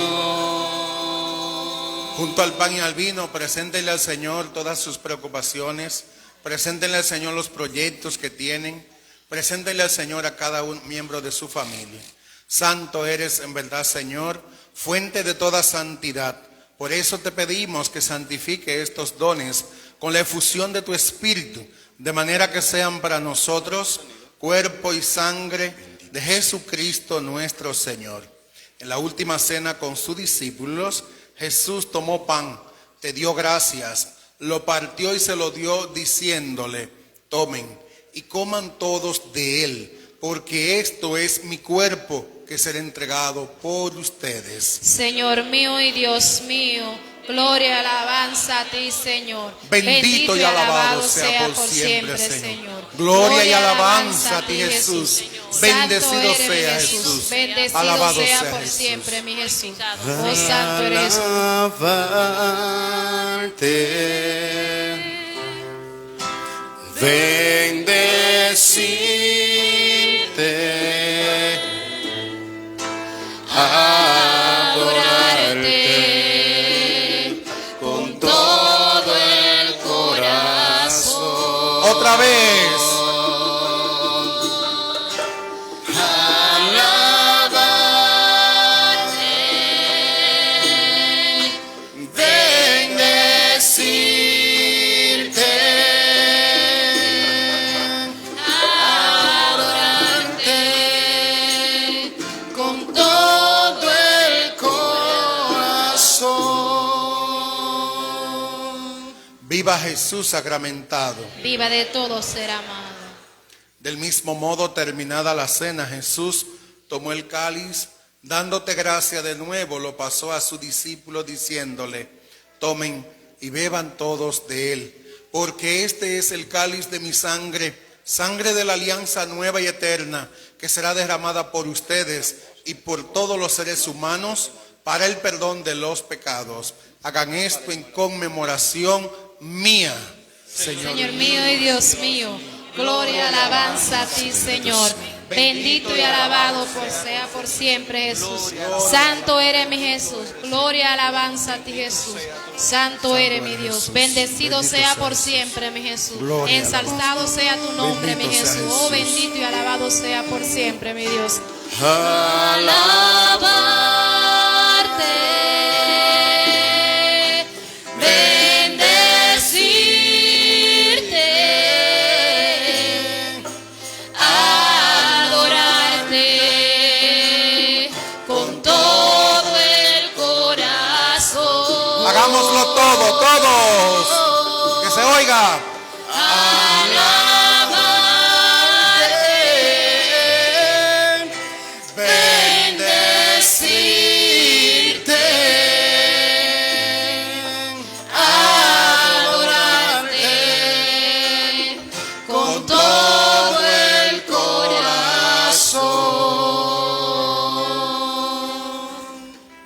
Junto al pan y al vino, preséntenle al Señor todas sus preocupaciones, preséntenle al Señor los proyectos que tienen, preséntenle al Señor a cada un miembro de su familia. Santo eres en verdad, Señor, fuente de toda santidad. Por eso te pedimos que santifique estos dones con la efusión de tu Espíritu, de manera que sean para nosotros cuerpo y sangre de Jesucristo nuestro Señor. En la última cena con sus discípulos, Jesús tomó pan, te dio gracias, lo partió y se lo dio diciéndole: tomen y coman todos de él, porque esto es mi cuerpo que será entregado por ustedes. Señor mío y Dios mío, gloria y alabanza a ti, Señor. Bendito y alabado sea por siempre, Señor. Gloria y alabanza a ti, Jesús. Bendecido sea Jesús. Bendecido Alabado sea sea por Jesús. siempre, mi Jesús. Oh, santo eres Jesús. Alabarte, bendecirte, adorarte con todo el corazón. Otra vez. Viva Jesús sacramentado. Viva de todo ser amado. Del mismo modo, terminada la cena, Jesús tomó el cáliz, dándote gracia de nuevo, lo pasó a sus discípulos diciéndole: tomen y beban todos de él, porque este es el cáliz de mi sangre, sangre de la alianza nueva y eterna, que será derramada por ustedes y por todos los seres humanos para el perdón de los pecados. Hagan esto en conmemoración mía. Señor mío y Dios mío, gloria y alabanza a ti, Señor. Bendito y alabado sea por siempre, Jesús. Santo eres mi Jesús. Gloria y alabanza a ti, Jesús. Santo eres mi Dios. Bendecido sea por siempre, mi Jesús. Ensalzado sea tu nombre, mi Jesús. Oh, bendito y alabado sea por siempre, mi Dios. Hagámoslo todos, que se oiga. Alabarte, bendecirte, adorarte con todo el corazón.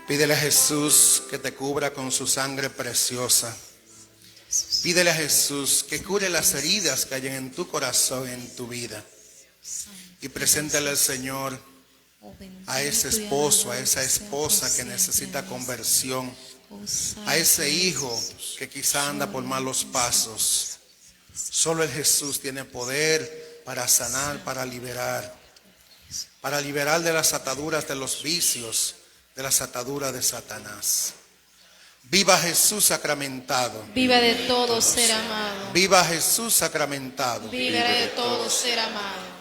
Pídele a Jesús que te cubra con su sangre preciosa. Pídele a Jesús que cure las heridas que hay en tu corazón, en tu vida. Y preséntale al Señor a ese esposo, a esa esposa que necesita conversión, a ese hijo que quizá anda por malos pasos. Solo el Jesús tiene poder para sanar, para liberar de las ataduras de los vicios, de las ataduras de Satanás. Viva Jesús sacramentado. Viva de todo ser amado. Viva Jesús sacramentado. Viva de todo ser amado.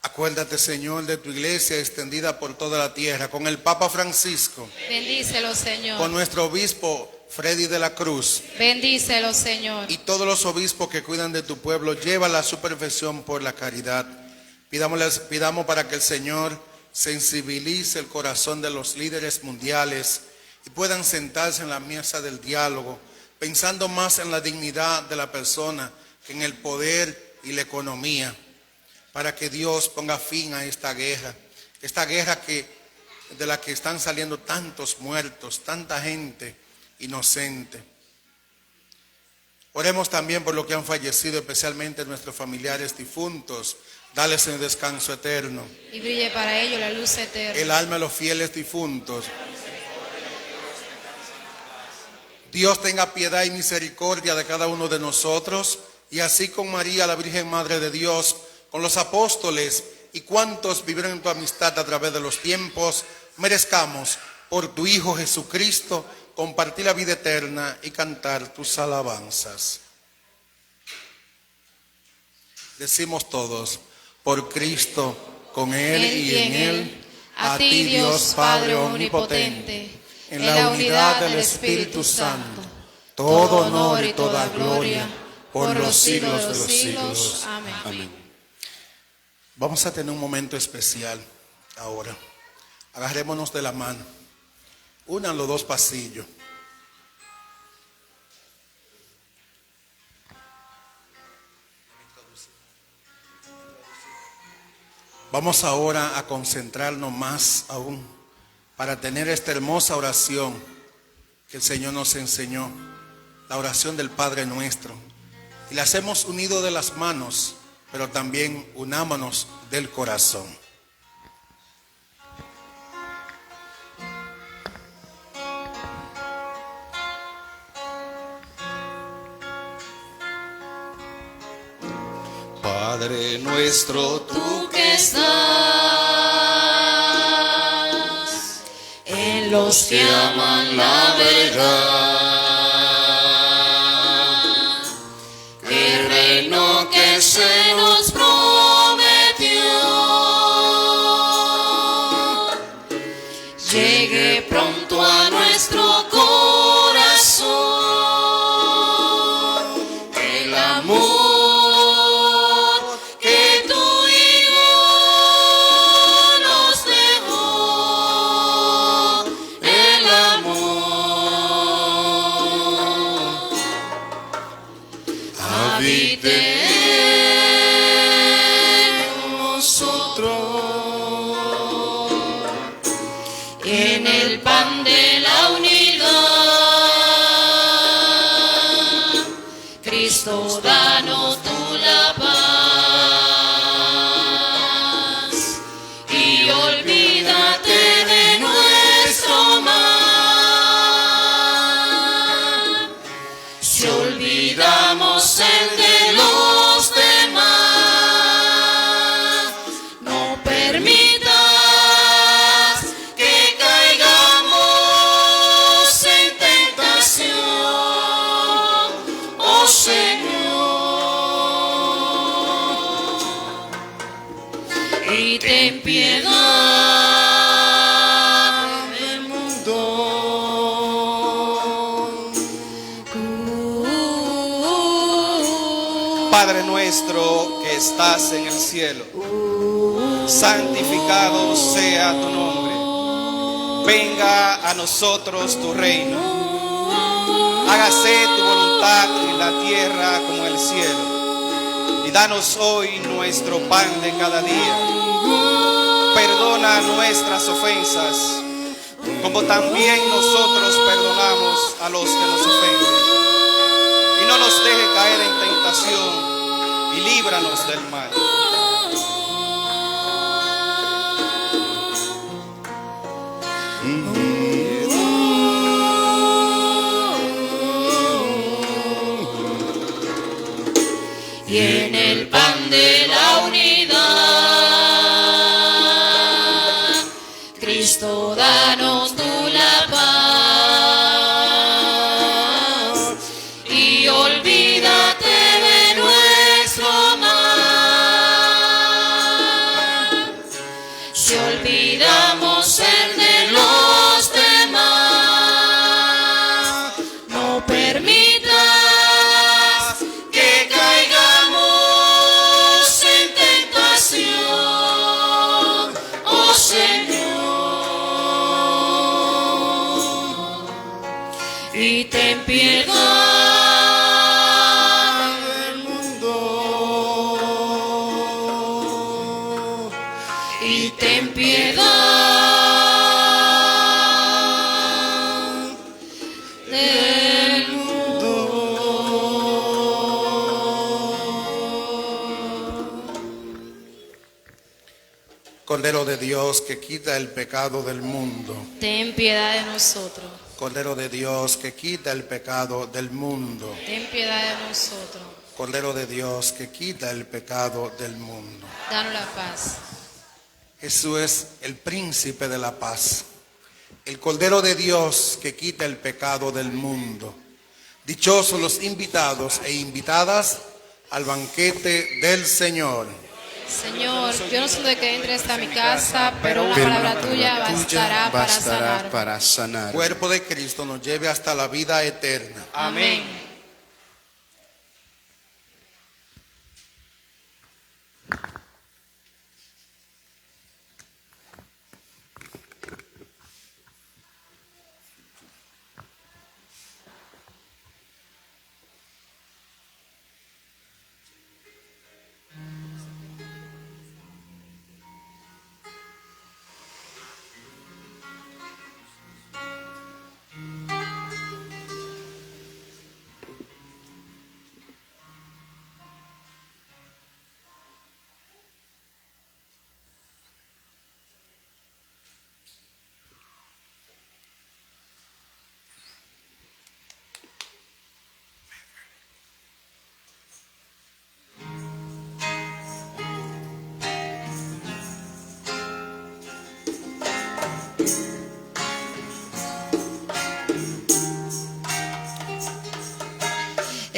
Acuérdate, Señor, de tu iglesia extendida por toda la tierra, con el Papa Francisco, Bendícelo, Señor. con nuestro obispo Freddy de la Cruz Bendícelo, Señor. y todos los obispos que cuidan de tu pueblo. Llévala a su perfección por la caridad. Pidamos para que el Señor sensibilice el corazón de los líderes mundiales y puedan sentarse en la mesa del diálogo, pensando más en la dignidad de la persona que en el poder y la economía, para que Dios ponga fin a esta guerra de la que están saliendo tantos muertos, tanta gente inocente. Oremos también por los que han fallecido, especialmente nuestros familiares difuntos. Dales el descanso eterno. Y brille para ellos la luz eterna. El alma de los fieles difuntos. Dios tenga piedad y misericordia de cada uno de nosotros, y así con María, la Virgen Madre de Dios, con los apóstoles y cuantos vivieron en tu amistad a través de los tiempos, merezcamos por tu Hijo Jesucristo compartir la vida eterna y cantar tus alabanzas. Decimos todos: por Cristo, con Él y en Él, a ti Dios Padre omnipotente, en la unidad del Espíritu Santo, todo honor y toda gloria por los siglos de los siglos. Amén. Amén. Vamos a tener un momento especial ahora. Agarrémonos de la mano. Unan los dos pasillos. Vamos ahora a concentrarnos más aún para tener esta hermosa oración que el Señor nos enseñó, la oración del Padre Nuestro. Y la hacemos unido de las manos, pero también unámonos del corazón. Padre nuestro, Tú que estás en los que aman la verdad, el reino que se nos prometió llegue pronto a nuestro corazón. El amor en el pan de la unidad. Cristo, danos tú la paz y olvídate de nuestro mal. Si olvidamos el de los demás, no permitas que caigamos en tentación, oh Señor, y ten piedad del mundo. Padre nuestro que estás en el cielo, santificado sea tu nombre. Venga a nosotros tu reino. Hágase tu voluntad en la tierra como en el cielo. Y danos hoy nuestro pan de cada día. Perdona nuestras ofensas, como también nosotros perdonamos a los que nos ofenden. Y no nos deje caer en tentación, y líbranos del mal. Y en el pan de la unidad, Cristo, danos tú la paz y ten piedad del mundo. Cordero de Dios que quita el pecado del mundo. Ten piedad de nosotros. Cordero de Dios que quita el pecado del mundo. Ten piedad de nosotros. Cordero de Dios que quita el pecado del mundo. Danos la paz. Jesús es el príncipe de la paz. El Cordero de Dios que quita el pecado del mundo. Dichosos los invitados e invitadas al banquete del Señor. Señor, yo no soy de que entre hasta mi casa, pero una palabra tuya bastará para sanar. Cuerpo de Cristo nos lleve hasta la vida eterna. Amén.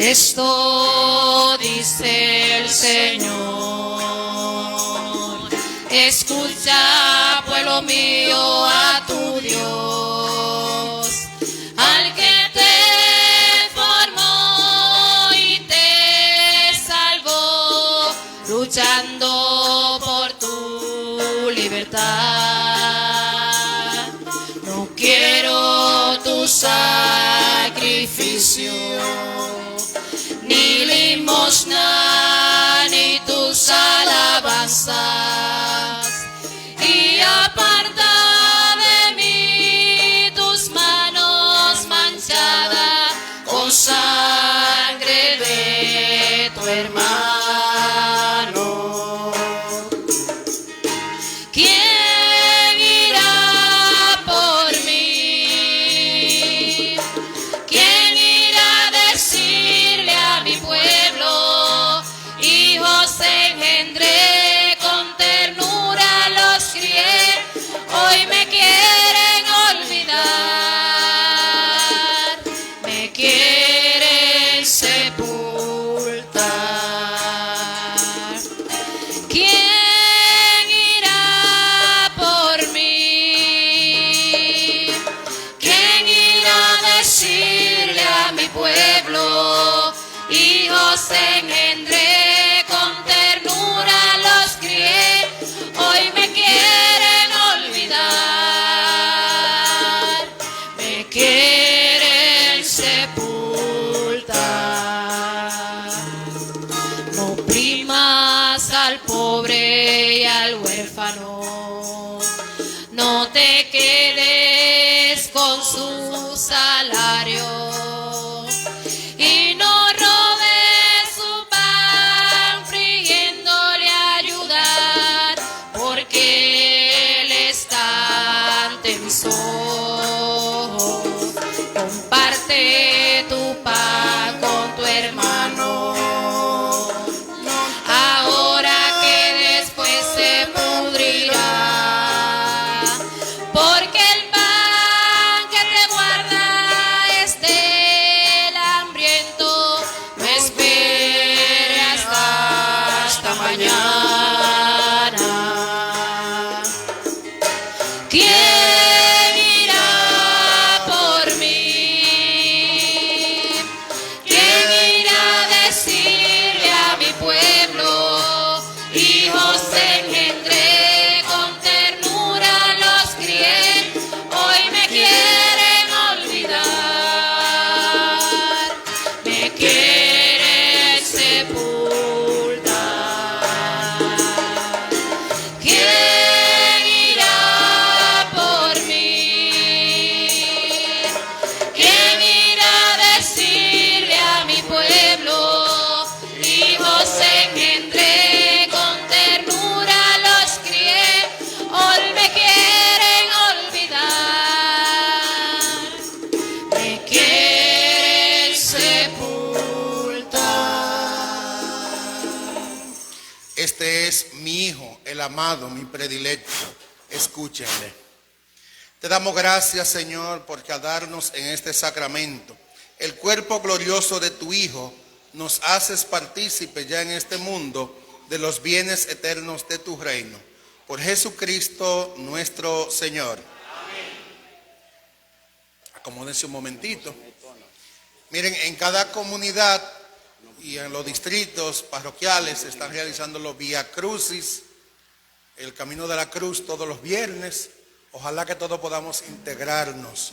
Esto dice el Señor, escucha, pueblo mío, a tu Dios, al que te formó y te salvó, luchando por tu libertad. No quiero tu sacrificio, ni limosna, ni tus alabanzas, y aparta de mí tus manos manchadas con sangre de tu hermano. ¿Quién irá por mí? ¿Quién irá a decirle a mi pueblo? Hijos engendré, con ternura los crié, hoy me quieren olvidar, me quieren sepultar. ¿Quién irá por mí? ¿Quién irá a decirle a mi pueblo? Hijos engendré, con ternura los crié, hoy me quieren olvidar, me quieren sepultar. No oprimas al pobre y al huérfano, no te quedes con su salario, y no robes su pan pidiéndole ayudar, porque Él está ante mis ojos. Comparte tu pan con tu hermano, ahora que después se pudrirá, porque el pan que te guarda es del hambriento. No espere hasta mañana. ¿Quién irá por mí? ¿Quién irá a decirle a mi pueblo? Hijos engendré, con ternura los crié, hoy me quieren olvidar, me quieren sepultar. Este es mi Hijo, el amado, mi predilecto. Escúchenle. Te damos gracias, Señor, porque al darnos en este sacramento el cuerpo glorioso de tu Hijo, nos haces partícipes ya en este mundo de los bienes eternos de tu reino. Por Jesucristo nuestro Señor. Acomódense un momentito. Miren, en cada comunidad y en los distritos parroquiales se están realizando los Vía Crucis, el Camino de la Cruz todos los viernes. Ojalá que todos podamos integrarnos.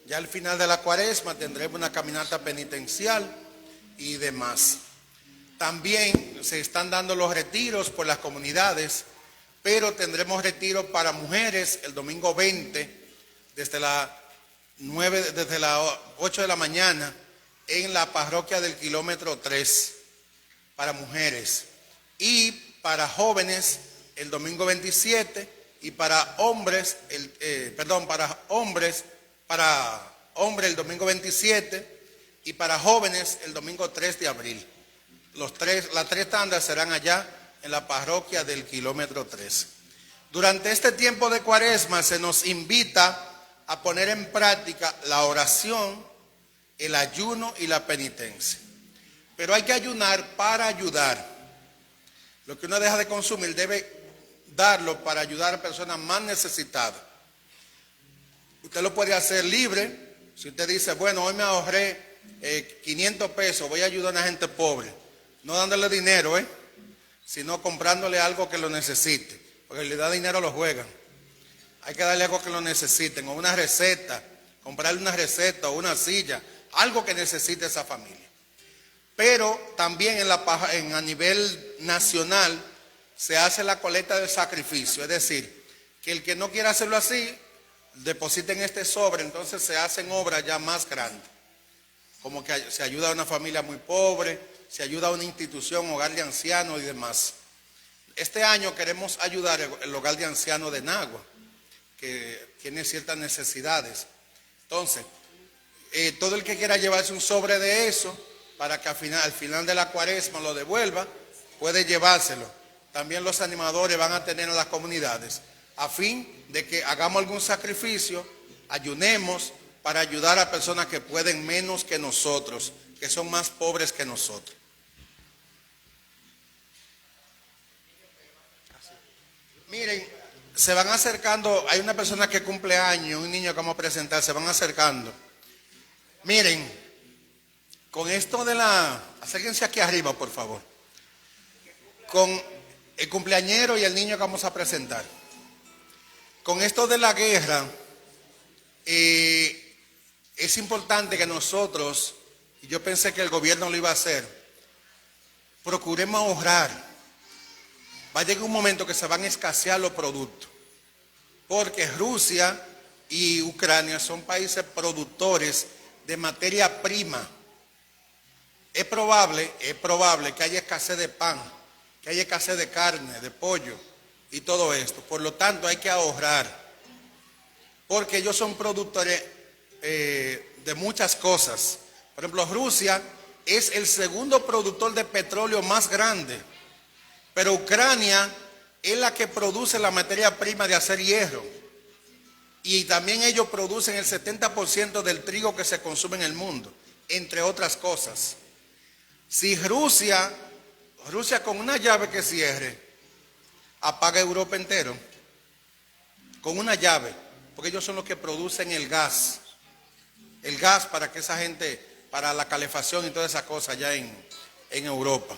Ya al final de la Cuaresma tendremos una caminata penitencial y demás. También se están dando los retiros por las comunidades, pero tendremos retiro para mujeres el domingo 20 desde las 8 de la mañana en la parroquia del kilómetro 3 para mujeres, y para jóvenes el domingo 27, y para hombres para hombres el domingo 27 y para jóvenes el domingo 3 de abril. Las tres tandas serán allá en la parroquia del kilómetro 3. Durante este tiempo de Cuaresma se nos invita a poner en práctica la oración, el ayuno y la penitencia. Pero hay que ayunar para ayudar. Lo que uno deja de consumir debe darlo para ayudar a personas más necesitadas. Usted lo puede hacer libre. Si usted dice, bueno, hoy me ahorré 500 pesos, voy a ayudar a una gente pobre. No dándole dinero, sino comprándole algo que lo necesite. Porque le da dinero a los juegan. Hay que darle algo que lo necesiten, o una receta, comprarle una receta o una silla, algo que necesite esa familia. Pero también a nivel nacional se hace la colecta del sacrificio, es decir, que el que no quiera hacerlo así, depositen este sobre, entonces se hacen obras ya más grandes, como que se ayuda a una familia muy pobre, se ayuda a una institución, hogar de ancianos y demás. Este año queremos ayudar el hogar de ancianos de Nagua, que tiene ciertas necesidades. Entonces, todo el que quiera llevarse un sobre de eso, para que al final de la Cuaresma lo devuelva, puede llevárselo. También los animadores van a tener en las comunidades, a fin de que hagamos algún sacrificio, ayunemos para ayudar a personas que pueden menos que nosotros, que son más pobres que nosotros. Miren, se van acercando, hay una persona que cumple años, un niño que vamos a presentar, se van acercando. Miren, con esto acérquense aquí arriba, por favor. Con el cumpleañero y el niño que vamos a presentar. Con esto de la guerra, es importante que nosotros, y yo pensé que el gobierno lo iba a hacer, procuremos ahorrar. Va a llegar un momento que se van a escasear los productos, porque Rusia y Ucrania son países productores de materia prima. Es probable que haya escasez de pan, que haya escasez de carne, de pollo y todo esto. Por lo tanto, hay que ahorrar, porque ellos son productores de muchas cosas. Por ejemplo, Rusia es el segundo productor de petróleo más grande, pero Ucrania es la que produce la materia prima de hacer hierro. Y también ellos producen el 70% del trigo que se consume en el mundo, entre otras cosas. Si Rusia con una llave que cierre, apaga Europa entero, con una llave, porque ellos son los que producen el gas para que esa gente, para la calefacción y todas esas cosas allá en Europa.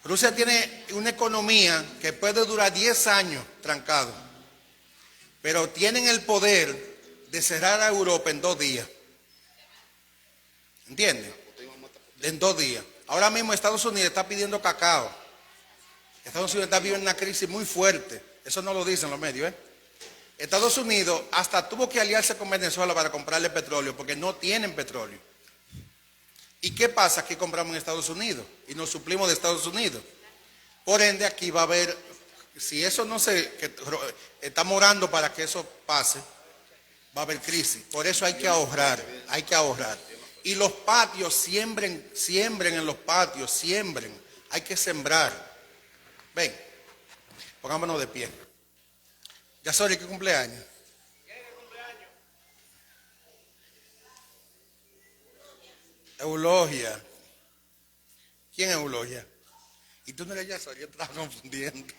Rusia tiene una economía que puede durar 10 años trancado, pero tienen el poder de cerrar a Europa en 2 días. ¿Entienden? En 2 días. Ahora mismo Estados Unidos está pidiendo cacao. Estados Unidos está viviendo una crisis muy fuerte. Eso no lo dicen los medios, Estados Unidos hasta tuvo que aliarse con Venezuela para comprarle petróleo, porque no tienen petróleo. ¿Y qué pasa? Aquí compramos en Estados Unidos y nos suplimos de Estados Unidos. Por ende, aquí va a haber, si eso no estamos orando para que eso pase, va a haber crisis. Por eso hay que ahorrar, Y los patios, siembren en los patios, hay que sembrar. Ven, pongámonos de pie. Ya soy ¿qué cumpleaños? Eulogia. ¿Quién es Eulogia? Y tú no eres Yasori, yo te estaba confundiendo.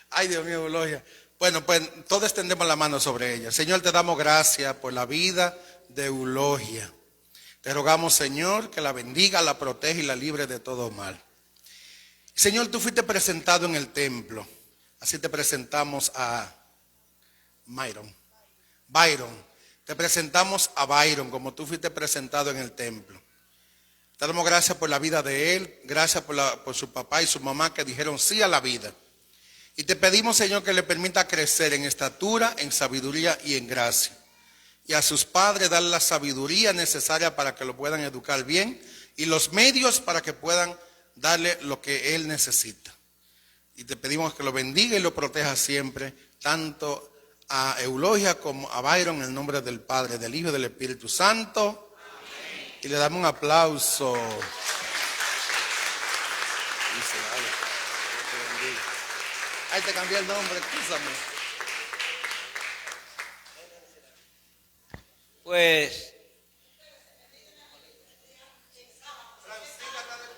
Ay, Dios mío, Eulogia. Bueno, pues todos extendemos la mano sobre ella. Señor, te damos gracias por la vida de Eulogia. Te rogamos, Señor, que la bendiga, la protege y la libre de todo mal. Señor, tú fuiste presentado en el templo. Así te presentamos a Byron. Te presentamos a Byron como tú fuiste presentado en el templo. Te damos gracias por la vida de él, gracias por su papá y su mamá que dijeron sí a la vida. Y te pedimos, Señor, que le permita crecer en estatura, en sabiduría y en gracia. Y a sus padres darle la sabiduría necesaria para que lo puedan educar bien y los medios para que puedan darle lo que él necesita. Y te pedimos que lo bendiga y lo proteja siempre, tanto a Eulogia como a Byron, en el nombre del Padre, del Hijo y del Espíritu Santo. Y le damos un aplauso. Ay, te cambié el nombre, escúchame. Pues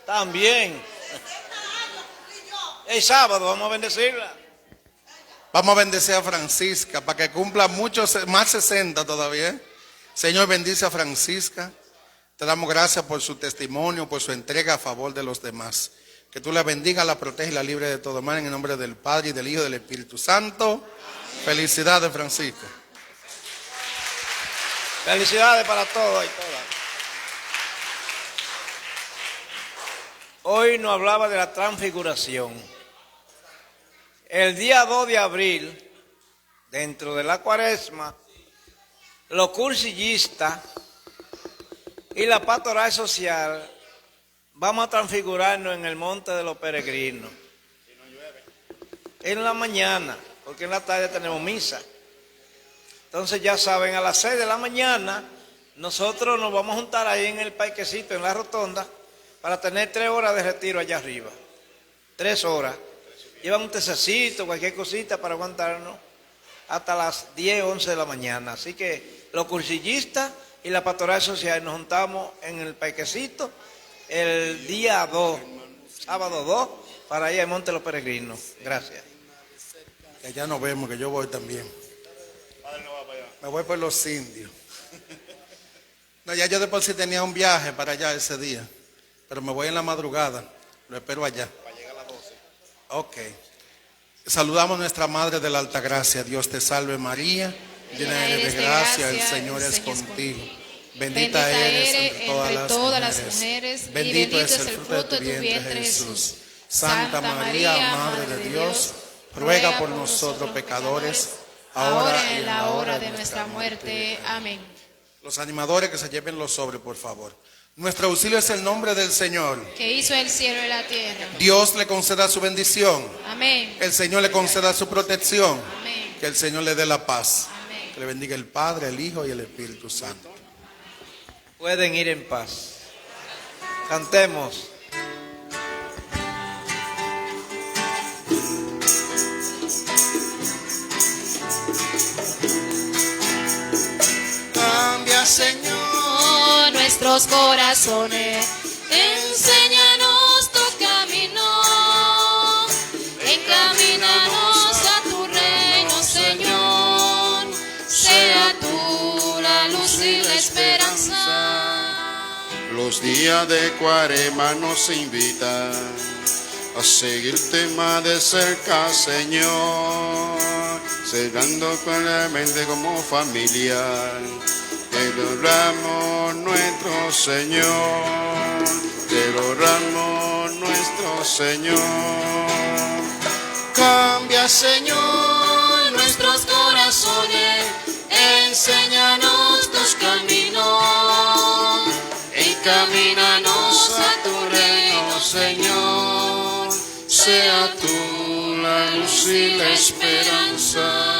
también el sábado vamos a bendecirla. Vamos a bendecir a Francisca para que cumpla muchos, más 60 todavía. Señor, bendice a Francisca. Te damos gracias por su testimonio, por su entrega a favor de los demás. Que tú la bendiga, la proteja y la libre de todo mal en el nombre del Padre y del Hijo y del Espíritu Santo. Amén. Felicidades, Francisca. Felicidades para todos y todas. Hoy nos hablaba de la transfiguración. El día 2 de abril, dentro de la cuaresma, los cursillistas y la pastoral social vamos a transfigurarnos en el monte de los peregrinos. En la mañana, porque en la tarde tenemos misa. Entonces ya saben, a las 6 de la mañana nosotros nos vamos a juntar ahí en el parquecito, en la rotonda, para tener 3 horas de retiro allá arriba. 3 horas. Llevan un tececito, cualquier cosita para aguantarnos hasta las 10, 11 de la mañana. Así que los cursillistas y la pastoral social nos juntamos en el parquecito el día 2, sábado 2, para ir al Monte de los Peregrinos. Gracias. Que ya nos vemos, que yo voy también. Me voy por los indios. No, ya yo de por sí tenía un viaje para allá ese día, pero me voy en la madrugada, lo espero allá. Para llegar a las 12. Ok. Saludamos a nuestra Madre de la Alta Gracia. Dios te salve María, llena eres de gracia, el Señor es contigo. Bendita eres entre todas las mujeres, bendito es el fruto de tu vientre Jesús. Santa María, Madre de Dios, ruega por nosotros pecadores, ahora y en la hora de nuestra muerte. Amén. Los animadores que se lleven los sobres, por favor. Nuestro auxilio es el nombre del Señor, que hizo el cielo y la tierra. Dios le conceda su bendición. Amén. El Señor le conceda su protección. Amén. Que el Señor le dé la paz. Amén. Que le bendiga el Padre, el Hijo y el Espíritu Santo. Pueden ir en paz. Cantemos. Cambia, Señor, nuestros corazones, enséñanos tu camino, encamínanos a tu reino, Señor, sea tú la luz y la esperanza. Los días de Cuaresma nos invitan a seguirte más de cerca, Señor, cerrando con la mente como familia. Te adoramos nuestro Señor, te adoramos nuestro Señor. Cambia, Señor, nuestros corazones, enséñanos tus caminos, encamínanos a tu reino, Señor, sea tú la luz y la esperanza.